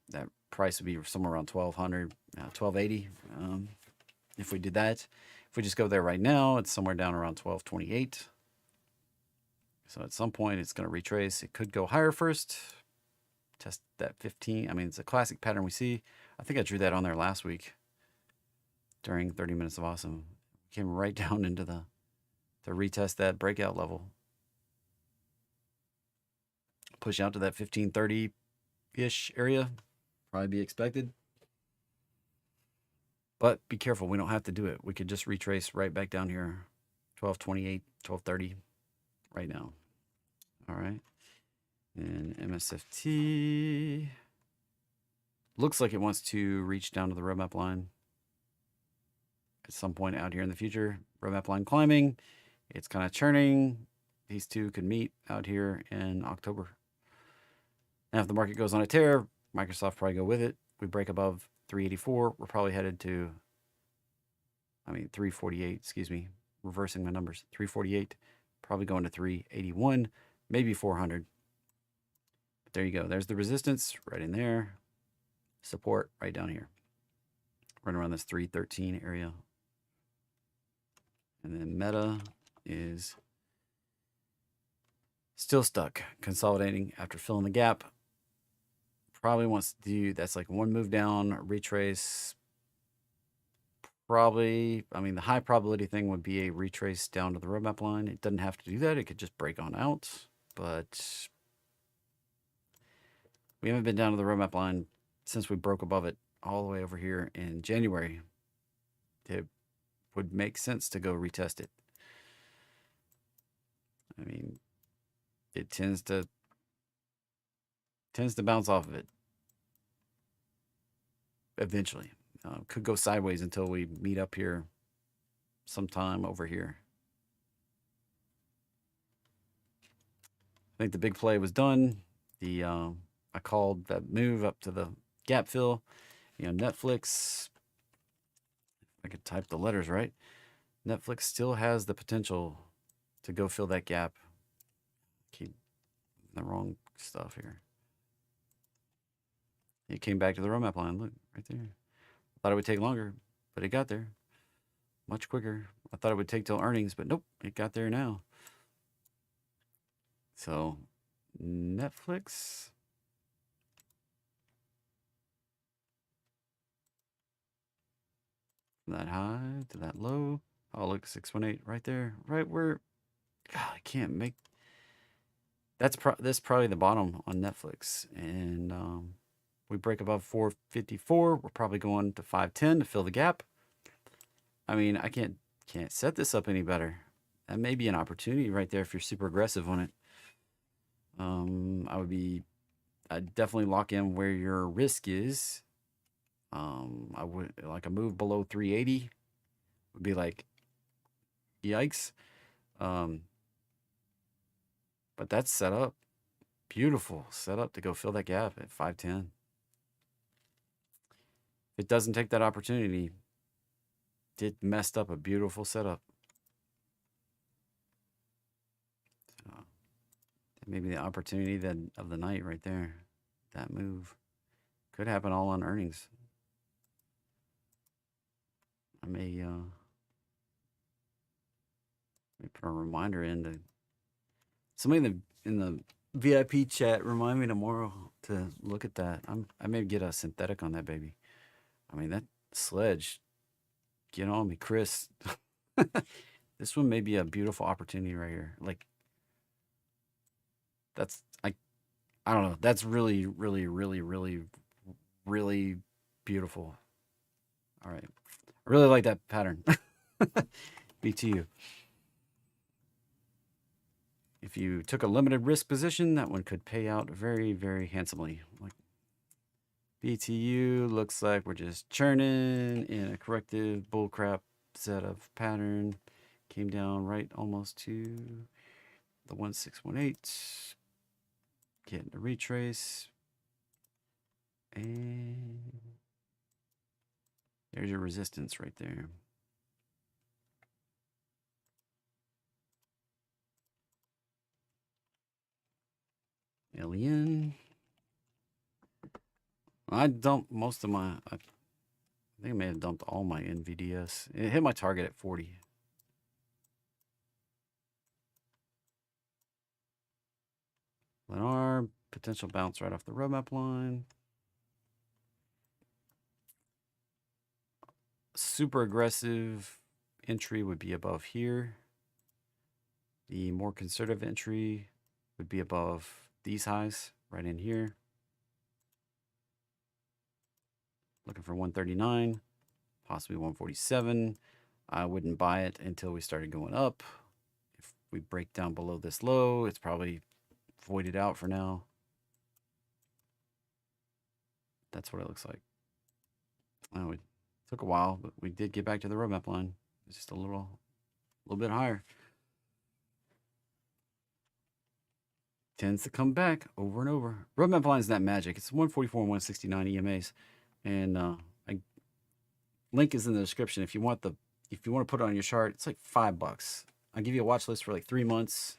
That price would be somewhere around 1200, 1280. If we did that, if we just go there right now, it's somewhere down around 1228. So at some point it's going to retrace. It could go higher first. Test that 15. I mean, it's a classic pattern we see. I think I drew that on there last week during 30 Minutes of Awesome. Came right down into to retest that breakout level. Push out to that 1530-ish area. Probably be expected. But be careful. We don't have to do it. We could just retrace right back down here. 1228, 1230 right now. All right. And MSFT looks like it wants to reach down to the roadmap line at some point out here in the future. Roadmap line climbing. It's kind of churning. These two could meet out here in October. Now, if the market goes on a tear, Microsoft probably go with it. We break above 384. We're probably headed to, 348, excuse me, reversing my numbers. 348, probably going to 381, maybe 400. But there you go. There's the resistance right in there. Support right down here. Right around this 313 area. And then Meta is still stuck, consolidating after filling the gap. Probably wants to do, that's like one move down, retrace. Probably, the high probability thing would be a retrace down to the roadmap line. It doesn't have to do that. It could just break on out. But we haven't been down to the roadmap line since we broke above it all the way over here in January. It would make sense to go retest it. It tends to bounce off of it eventually. Could go sideways until we meet up here sometime over here. I think the big play was done. I called that move up to the gap fill. Netflix, I could type the letters right. Netflix still has the potential to go fill that gap. Keep the wrong stuff here. It came back to the roadmap line. Look, right there. Thought it would take longer, but it got there much quicker. I thought it would take till earnings, but nope, it got there now. So Netflix, from that high to that low. Oh, look, 618 right there, right where. God, I can't make. That's probably the bottom on Netflix, and we break above 454. We're probably going to 510 to fill the gap. I can't set this up any better. That may be an opportunity right there if you're super aggressive on it. I'd definitely lock in where your risk is. I would like a move below 380 would be like, yikes. But that's set up. Beautiful setup to go fill that gap at 510. If it doesn't take that opportunity, it messed up a beautiful setup. So maybe the opportunity of the night right there. That move could happen all on earnings. I may put a reminder in to somebody in the VIP chat. Remind me tomorrow to look at that. I may get a synthetic on that baby. That sledge. Get on me, Chris. This one may be a beautiful opportunity right here. Like I don't know. That's really, really, really, really, really beautiful. All right. I really like that pattern. Be to you. If you took a limited risk position, that one could pay out very, very handsomely. Like BTU looks like we're just churning in a corrective bullcrap set of pattern. Came down right almost to the 1618. Getting a retrace. And there's your resistance right there. Alien. I dumped most of my, I think I may have dumped all my NVDS. It hit my target at 40. Lennar, potential bounce right off the roadmap line. Super aggressive entry would be above here. The more conservative entry would be above these highs right in here. Looking for 139, possibly 147. I wouldn't buy it until we started going up. If we break down below this low, it's probably voided out for now. That's what it looks like. Oh, it took a while, but we did get back to the roadmap line. It's just a little bit higher. tends to come back over and over. Roadmap line is that magic. It's 144 and 169 EMAs, and link is in the description if you want to put it on your chart. It's like $5. I'll give you a watch list for like 3 months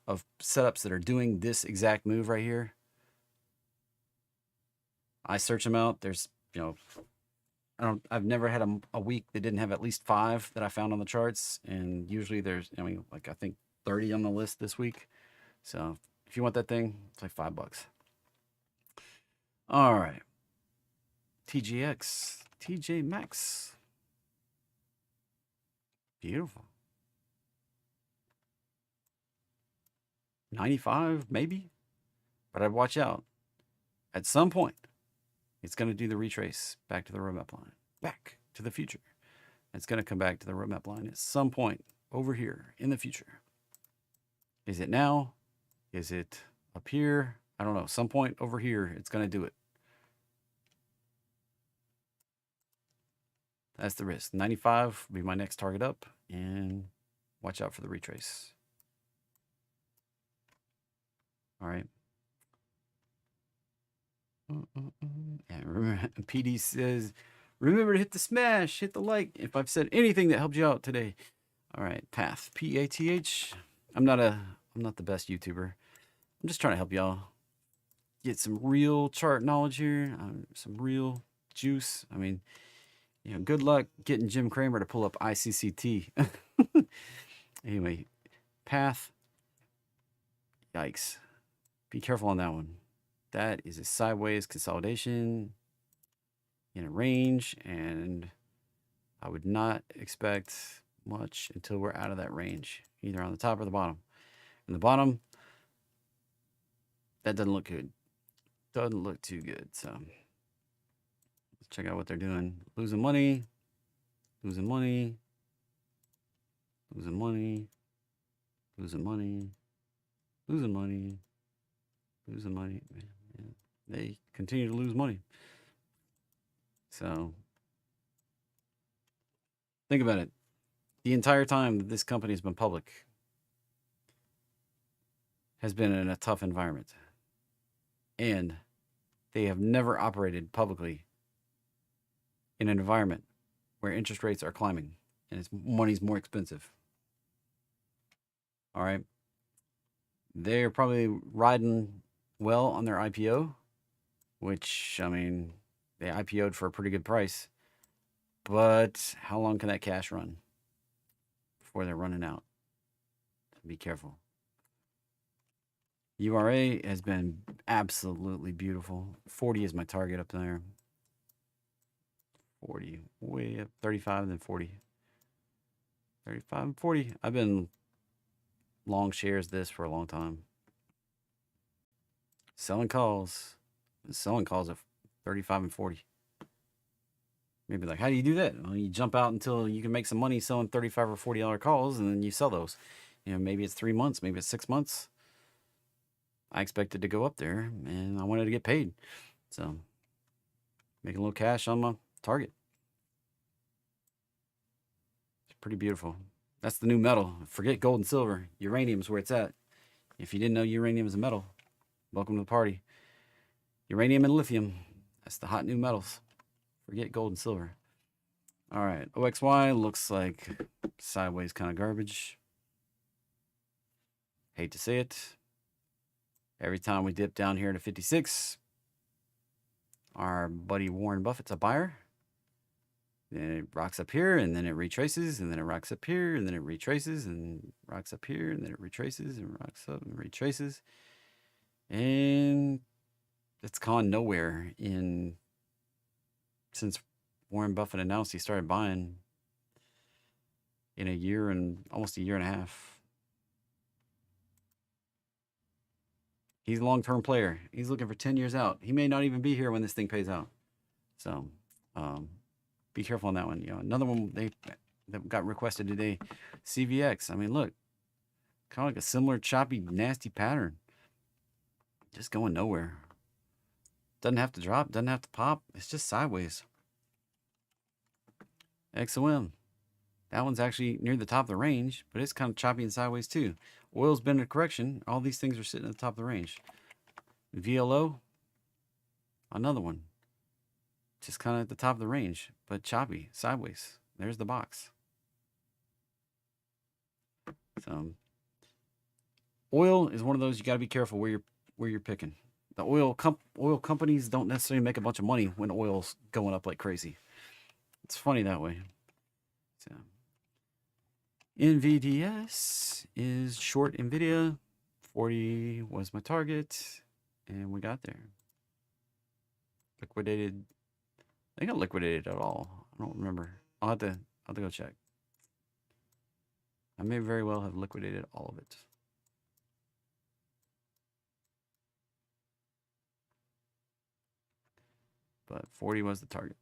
of setups that are doing this exact move right here. I search them out. There's, I've never had a week that didn't have at least 5 that I found on the charts, and usually there's, I think 30 on the list this week. So if you want that thing, it's like $5. All right. TGX, TJ Maxx. Beautiful. 95 maybe, but I'd watch out. At some point, it's going to do the retrace back to the roadmap line, back to the future. It's going to come back to the roadmap line at some point over here in the future. Is it now? Is it up here? I don't know. Some point over here, it's going to do it. That's the risk. 95 will be my next target up, and watch out for the retrace. All right. Yeah, remember, PD says, remember to hit the smash, hit the like if I've said anything that helped you out today. All right, Path, P-A-T-H. I'm not the best YouTuber. I'm just trying to help y'all get some real chart knowledge here, some real juice. I mean, good luck getting Jim Cramer to pull up ICCT. Anyway, Path. Yikes. Be careful on that one. That is a sideways consolidation in a range, and I would not expect much until we're out of that range, either on the top or the bottom. And the bottom, that doesn't look good. Doesn't look too good. So let's check out what they're doing. Losing money, losing money, losing money, losing money, losing money, losing money. They continue to lose money. So think about it. The entire time that this company has been public has been in a tough environment. And they have never operated publicly in an environment where interest rates are climbing and money's more expensive. All right. They're probably riding well on their IPO, which, they IPO'd for a pretty good price. But how long can that cash run before they're running out? Be careful. URA has been absolutely beautiful. 40 is my target up there. 40, way up, 35 and then 40. 35 and 40. I've been long shares this for a long time. Selling calls at 35 and 40. Maybe like, how do you do that? Well, you jump out until you can make some money selling $35 or $40 calls, and then you sell those. Maybe it's 3 months, maybe it's 6 months. I expected to go up there, and I wanted to get paid. So, making a little cash on my target. It's pretty beautiful. That's the new metal. Forget gold and silver. Uranium's where it's at. If you didn't know uranium is a metal, welcome to the party. Uranium and lithium. That's the hot new metals. Forget gold and silver. All right. OXY looks like sideways kind of garbage. Hate to say it. Every time we dip down here to 56, our buddy Warren Buffett's a buyer. Then it rocks up here, and then it retraces, and then it rocks up here, and then it retraces, and rocks up here, and then it retraces, and rocks up and retraces. And it's gone nowhere since Warren Buffett announced he started buying in a year and almost a year and a half. He's a long-term player. He's looking for 10 years out. He may not even be here when this thing pays out. So be careful on that one. Another one that got requested today, CVX. Look, kind of like a similar choppy, nasty pattern. Just going nowhere. Doesn't have to drop, doesn't have to pop. It's just sideways. XOM. That one's actually near the top of the range, but it's kind of choppy and sideways too. Oil's been in a correction. All these things are sitting at the top of the range. VLO, another one. Just kind of at the top of the range, but choppy, sideways. There's the box. So oil is one of those you got to be careful where you're picking. The oil companies don't necessarily make a bunch of money when oil's going up like crazy. It's funny that way. So NVDS is short Nvidia. 40 was my target, and we got there. Liquidated. I think I liquidated at all. I don't remember. I'll have to go check. I may very well have liquidated all of it. But 40 was the target.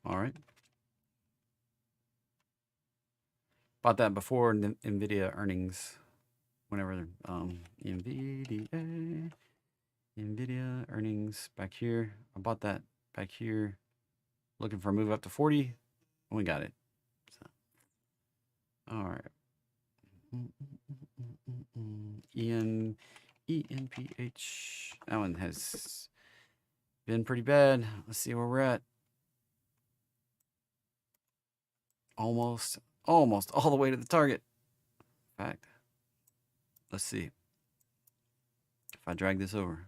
All right. Bought that before NVIDIA earnings. Whenever NVIDIA earnings back here. I bought that back here. Looking for a move up to 40. And we got it. So, all right. ENPH. That one has been pretty bad. Let's see where we're at. Almost all the way to the target. In fact, let's see if I drag this over.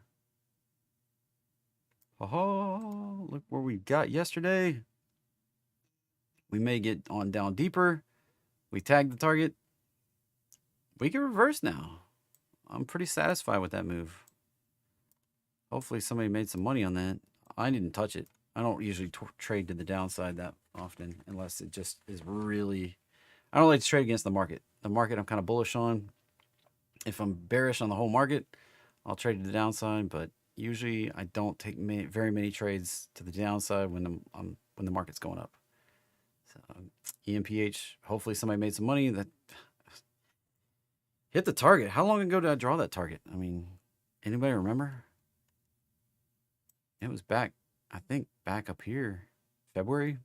Oh, look where we got yesterday. We may get on down deeper. We tagged the target. We can reverse now. I'm pretty satisfied with that move. Hopefully somebody made some money on that. I didn't touch it. I don't usually trade to the downside that often unless it just is really... I don't like to trade against the market. The market I'm kind of bullish on. If I'm bearish on the whole market, I'll trade to the downside, but usually I don't take very many trades to the downside when the market's going up. So EMPH, hopefully somebody made some money that hit the target. How long ago did I draw that target? I mean, anybody remember? It was back, I think, back up here, February.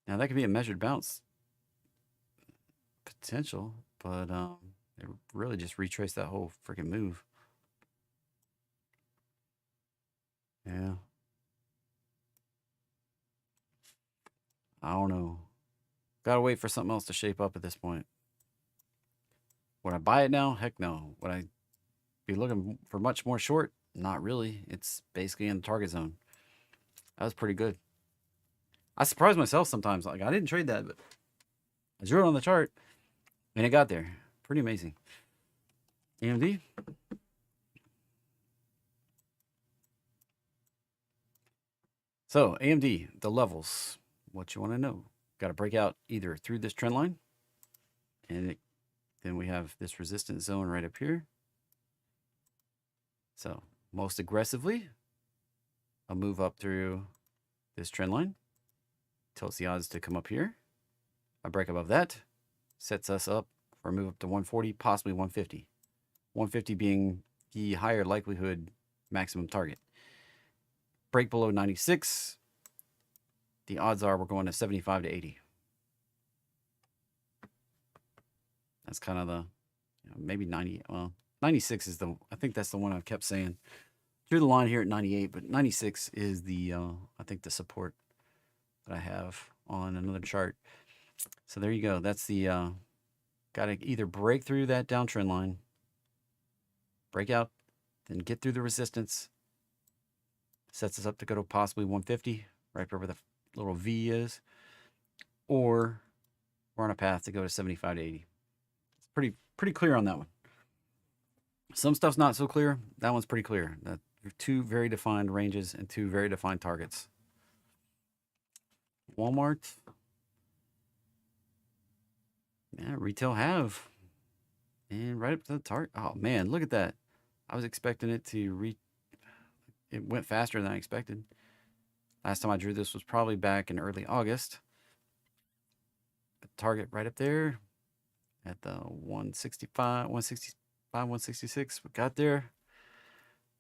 Now that could be a measured bounce potential, but it really just retraced that whole freaking move. Yeah. I don't know. Gotta wait for something else to shape up at this point. Would I buy it now? Heck no. Would I be looking for much more short? Not really. It's basically in the target zone. That was pretty good. I surprised myself sometimes. Like, I didn't trade that, but I drew it on the chart, and it got there. Pretty amazing. AMD. So, AMD, the levels. What you want to know. Got to break out either through this trend line, and then we have this resistance zone right up here. So, most aggressively, I'll move up through this trend line. Tilts the odds to come up here. I break above that. Sets us up for a move up to 140, possibly 150. 150 being the higher likelihood maximum target. Break below 96. The odds are we're going to 75 to 80. That's kind of the, maybe 90. Well, 96 is the, I think that's the one I've kept saying. Drew the line here at 98, but 96 is the, I think the support that I have on another chart. So there you go. That's the, got to either break through that downtrend line, break out, then get through the resistance. Sets us up to go to possibly 150, right where the little V is, or we're on a path to go to 75 to 80. It's pretty clear on that one. Some stuff's not so clear. That one's pretty clear. That two very defined ranges and two very defined targets. Walmart. Yeah, retail have. And right up to the target. Oh man, look at that. I was expecting it to it went faster than I expected. Last time I drew this was probably back in early August. The target right up there at the 165, 165, 166. We got there.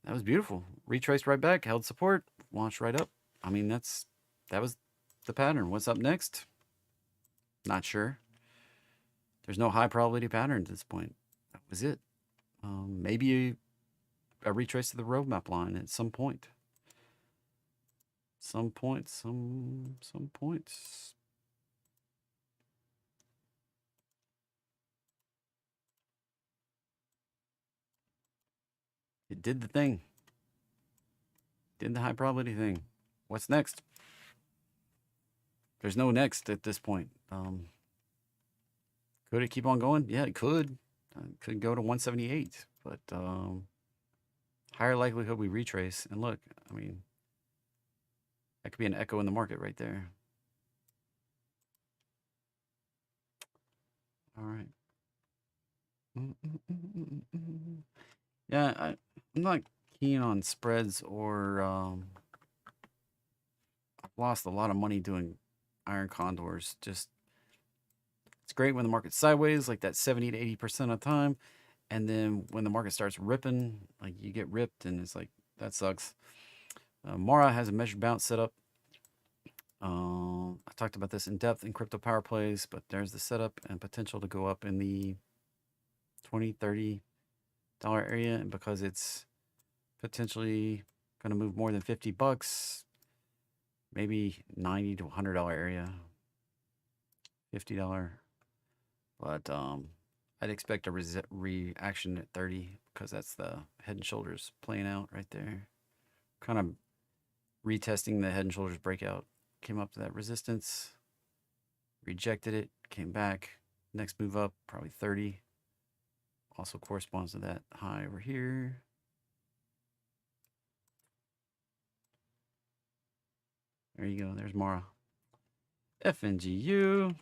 That was beautiful. Retraced right back, held support. launched right up. I mean, that was the pattern. What's up next? Not sure. There's no high probability pattern at this point. That was it. Maybe a retrace to the roadmap line at some point. Some points. It did the thing. Did the high probability thing. What's next? There's no next at this point. Could it keep on going? Yeah, it could. It could go to 178, but higher likelihood we retrace. And look, I mean, that could be an echo in the market right there. All right. Yeah, I'm not keen on spreads or I've lost a lot of money doing iron condors. Just it's great when the market's sideways, like that 70 to 80% of the time. And then when the market starts ripping, like you get ripped and it's like, that sucks. Mara has a measured bounce set up. I talked about this in depth in crypto power plays, but there's the setup and potential to go up in the $20, $30 area. And because it's potentially going to move more than $50, maybe $90 to $100 area, $50. But I'd expect a reaction at 30 because that's the head and shoulders playing out right there. Kind of retesting the head and shoulders breakout. Came up to that resistance, rejected it, came back. Next move up, probably 30. Also corresponds to that high over here. There you go. There's Mara. FNGU.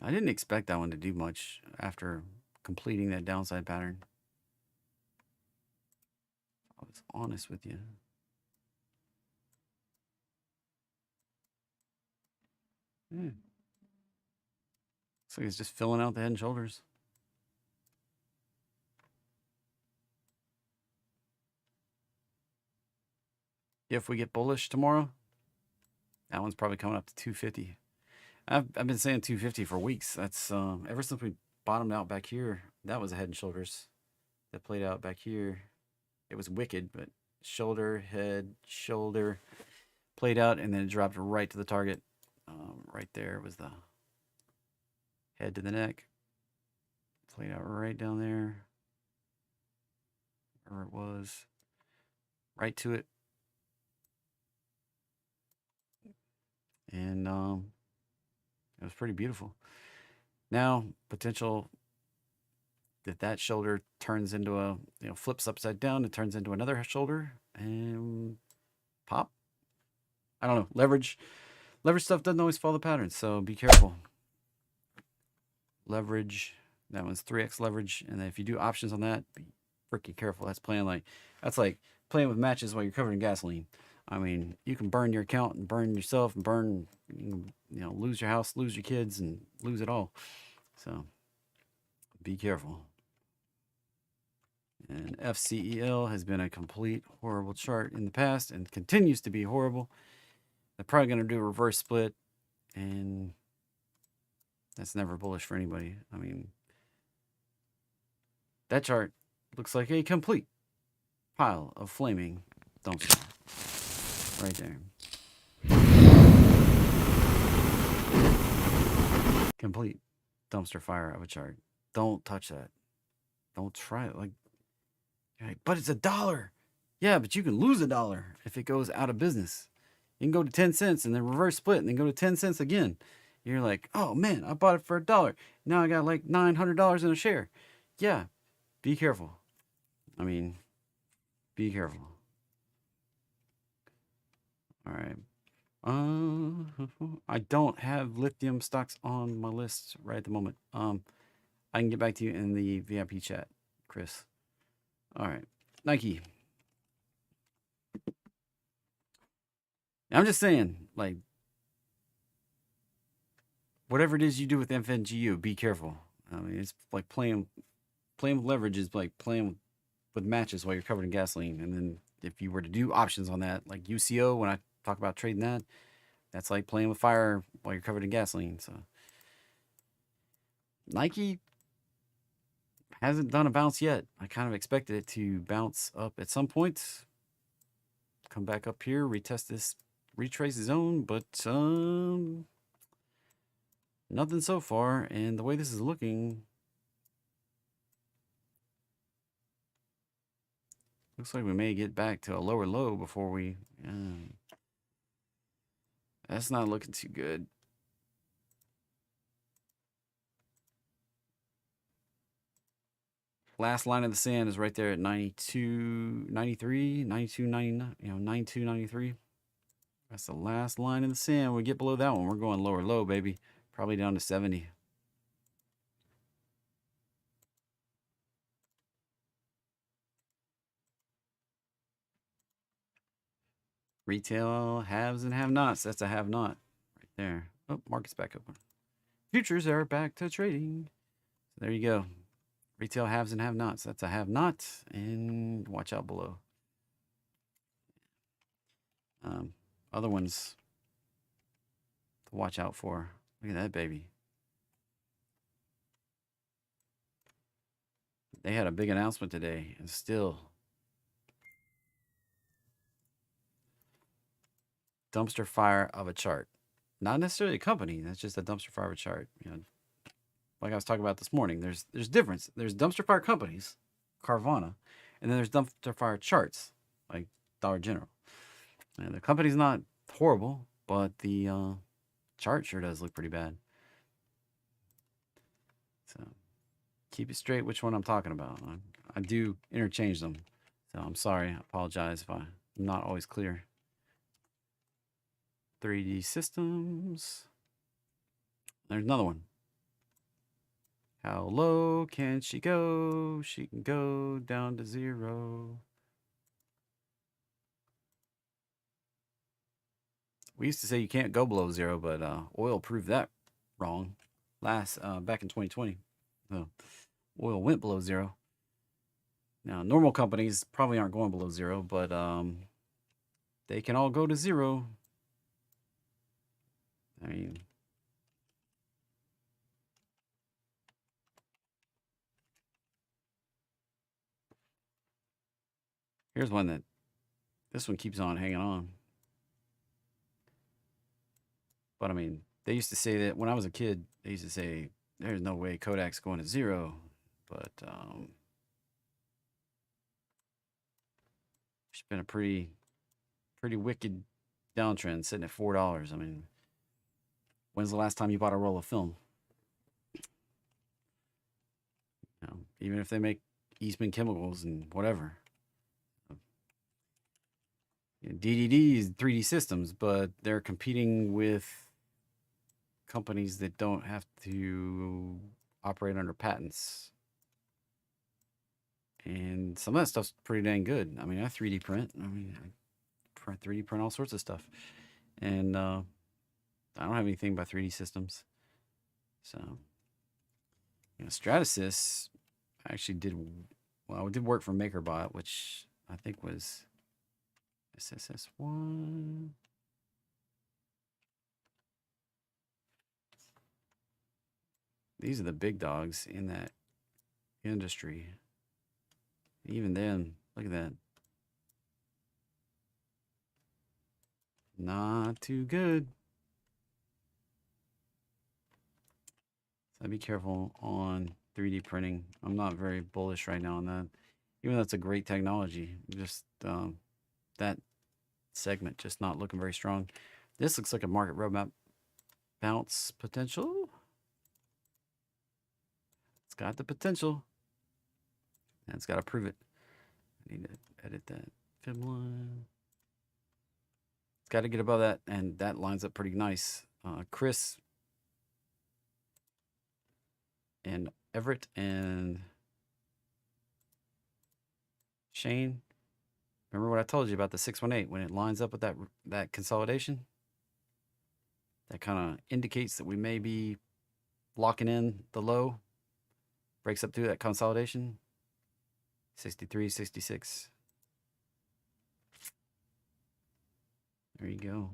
I didn't expect that one to do much after completing that downside pattern. I was honest with you. Yeah. Looks like it's just filling out the head and shoulders. If we get bullish tomorrow, that one's probably coming up to 250. I've been saying 250 for weeks. That's ever since we bottomed out back here. That was a head and shoulders that played out back here. It was wicked, but shoulder, head, shoulder played out, and then it dropped right to the target. Right there was the head to the neck. Played out right down there. Where it was. Right to it. And it was pretty beautiful. Now, potential that shoulder turns into a, flips upside down, it turns into another shoulder and pop. I don't know. Leverage stuff doesn't always follow the pattern, so be careful. Leverage, that one's 3x leverage, and then if you do options on that, be freaking careful. That's like playing with matches while you're covered in gasoline. I mean, you can burn your account and burn yourself and lose your house, lose your kids, and lose it all. So be careful. And FCEL has been a complete horrible chart in the past and continues to be horrible. They're probably going to do a reverse split, and that's never bullish for anybody. I mean, that chart looks like a complete pile of flaming dumpster right there. Complete dumpster fire of a chart. Don't touch that. Don't try it. Like, but it's $1. Yeah, but you can lose $1 if it goes out of business. You can go to 10 cents and then reverse split and then go to 10 cents again. You're like, oh man, I bought it for $1. Now I got like $900 in a share. Yeah, be careful. I mean, be careful. All right. I don't have lithium stocks on my list right at the moment. I can get back to you in the VIP chat, Chris. All right. Nike. I'm just saying, like, whatever it is you do with FNGU, be careful. I mean, it's like playing with leverage is like playing with matches while you're covered in gasoline, and then if you were to do options on that, like UCO, when I talk about trading that, that's like playing with fire while you're covered in gasoline. So Nike hasn't done a bounce yet. I kind of expected it to bounce up at some point, come back up here, retest this, retrace the zone, but nothing so far. And the way this is looking, looks like we may get back to a lower low before we. That's not looking too good. Last line of the sand is right there at 92, 93, 92, 99, 92, 93. That's the last line in the sand. We get below that one, we're going lower low, baby. Probably down to 70. Retail haves and have-nots. That's a have-not right there. Oh, market's back open. Futures are back to trading. So there you go. Retail haves and have-nots. That's a have-not. And watch out below. Other ones to watch out for. Look at that baby. They had a big announcement today, and still dumpster fire of a chart. Not necessarily a company. That's just a dumpster fire of a chart. Like I was talking about this morning. There's difference. There's dumpster fire companies, Carvana, and then there's dumpster fire charts, like Dollar General. And the company's not horrible, but the chart sure does look pretty bad. So keep it straight which one I'm talking about. I do interchange them. So I'm sorry. I apologize if I'm not always clear. 3D systems. There's another one. How low can she go? She can go down to 0. We used to say you can't go below 0, but oil proved that wrong back in 2020. So oil went below 0. Now, normal companies probably aren't going below 0, but they can all go to 0. I mean, here's one that this one keeps on hanging on. But I mean, they used to say that when I was a kid, they used to say there's no way Kodak's going to 0. But it's been a pretty wicked downtrend, sitting at $4. I mean, when's the last time you bought a roll of film? Even if they make Eastman chemicals and whatever. DDD is 3D systems, but they're competing with companies that don't have to operate under patents. And some of that stuff's pretty dang good. I mean, I 3D print. I mean, I 3D print all sorts of stuff. And I don't have anything by 3D systems. So, Stratasys actually did work for MakerBot, which I think was SSS1. These are the big dogs in that industry. Even then, look at that. Not too good. So be careful on 3D printing. I'm not very bullish right now on that. Even though it's a great technology, just that segment just not looking very strong. This looks like a market roadmap bounce potential. It's got the potential. And it's got to prove it. I need to edit that fib line. It's got to get above that, and that lines up pretty nice. Chris and Everett and Shane, remember what I told you about the 618? When it lines up with that consolidation, that kind of indicates that we may be locking in the low. Breaks up through that consolidation. 63, 66. There you go.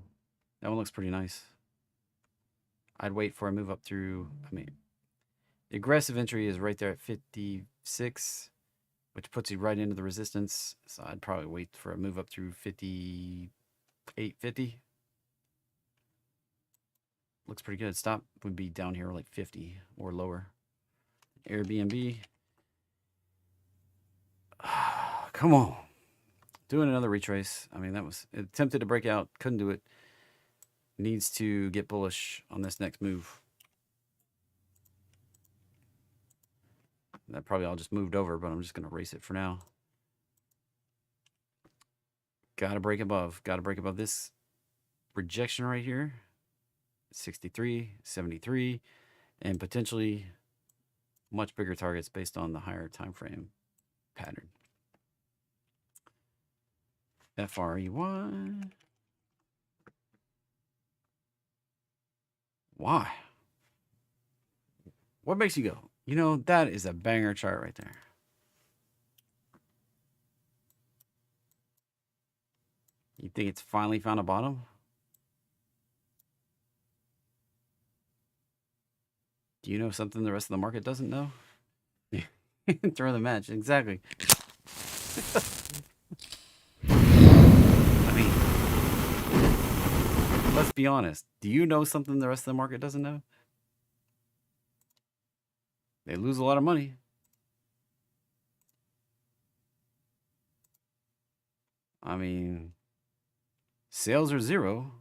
That one looks pretty nice. I'd wait for a move up through, I mean, the aggressive entry is right there at 56, which puts you right into the resistance. So I'd probably wait for a move up through 58.50. Looks pretty good. Stop would be down here like 50 or lower. Airbnb. Come on. Doing another retrace. I mean, that was it attempted to break out. Couldn't do it. Needs to get bullish on this next move. That probably all just moved over, but I'm just going to erase it for now. Got to break above. Got to break above this rejection right here. 63, 73, and potentially much bigger targets based on the higher time frame pattern. FREY. Why? What makes you go, you know, that is a banger chart right there. You think it's finally found a bottom? Do you know something the rest of the market doesn't know? Throw the match. Exactly. I mean, let's be honest. Do you know something the rest of the market doesn't know? They lose a lot of money. I mean, sales are zero.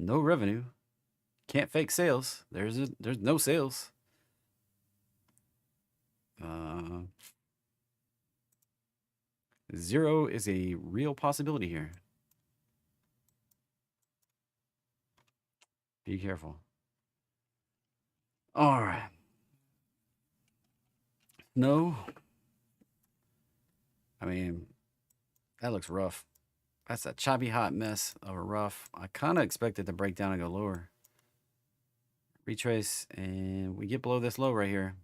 No revenue. Can't fake sales. There's no sales. Zero is a real possibility here. Be careful. All right. No. I mean, that looks rough. That's a choppy hot mess of a rough. I kind of expected to break down and go lower. Retrace, and we get below this low right here.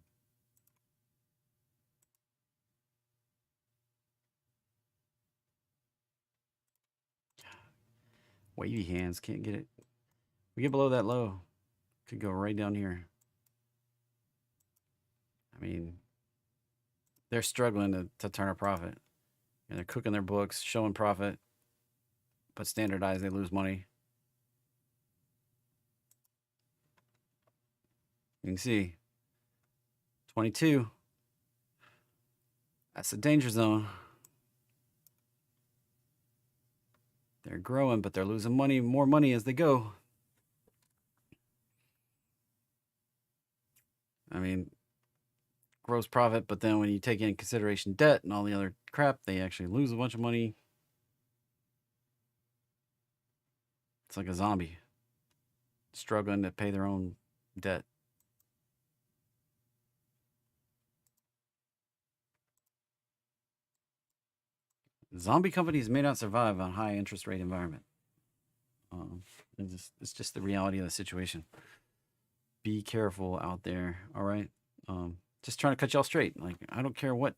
Wavy hands, can't get it. We get below that low. Could go right down here. I mean, they're struggling to turn a profit. And they're cooking their books, showing profit. But standardized, they lose money. You can see 22. That's the danger zone. They're growing, but they're losing money, more money as they go. I mean, gross profit, but then when you take into consideration debt and all the other crap, they actually lose a bunch of money. It's like a zombie struggling to pay their own debt. Zombie companies may not survive on a high interest rate environment. It's just the reality of the situation. Be careful out there, all right? Just trying to cut y'all straight. Like, I don't care what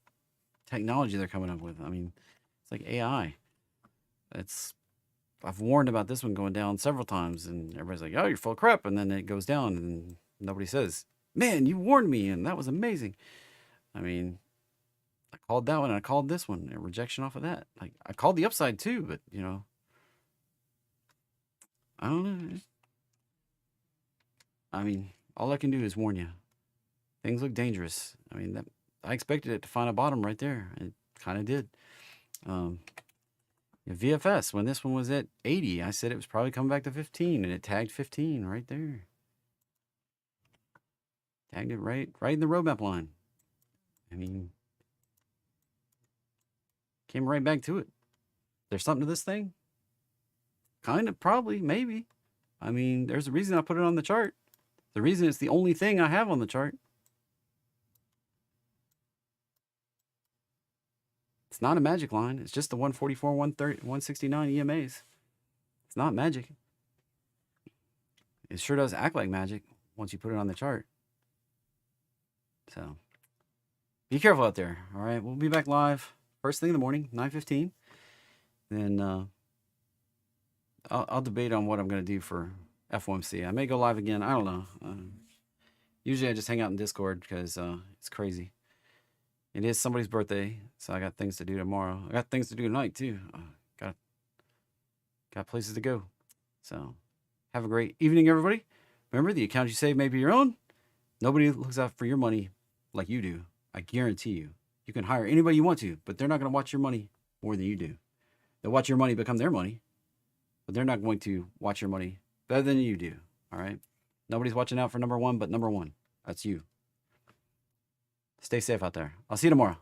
technology they're coming up with. I mean, it's like AI. I've warned about this one going down several times, and everybody's like, oh, you're full of crap, and then it goes down, and nobody says, man, you warned me, and that was amazing. I mean, I called that one, and I called this one, a rejection off of that. Like, I called the upside too, but, you know, I don't know. I mean, all I can do is warn you. Things look dangerous. I mean, I expected it to find a bottom right there. It kind of did. VFS, when this one was at 80, I said it was probably coming back to 15, and it tagged 15 right there. Tagged it right in the roadmap line. I mean, came right back to it. There's something to this thing? Kind of, probably, maybe. I mean, there's a reason I put it on the chart. The reason it's the only thing I have on the chart. It's not a magic line. It's just the 144, 130, 169 EMAs. It's not magic. It sure does act like magic once you put it on the chart. So, be careful out there, all right? We'll be back live first thing in the morning, 9:15. Then I'll debate on what I'm going to do for FOMC. I may go live again. I don't know. Usually I just hang out in Discord because it's crazy. It is somebody's birthday, so I got things to do tomorrow. I got things to do tonight too. Got places to go. So have a great evening, everybody. Remember, the account you save may be your own. Nobody looks out for your money like you do. I guarantee you. You can hire anybody you want to, but they're not going to watch your money more than you do. They'll watch your money become their money, but they're not going to watch your money better than you do. All right? Nobody's watching out for number one but number one. That's you. Stay safe out there. I'll see you tomorrow.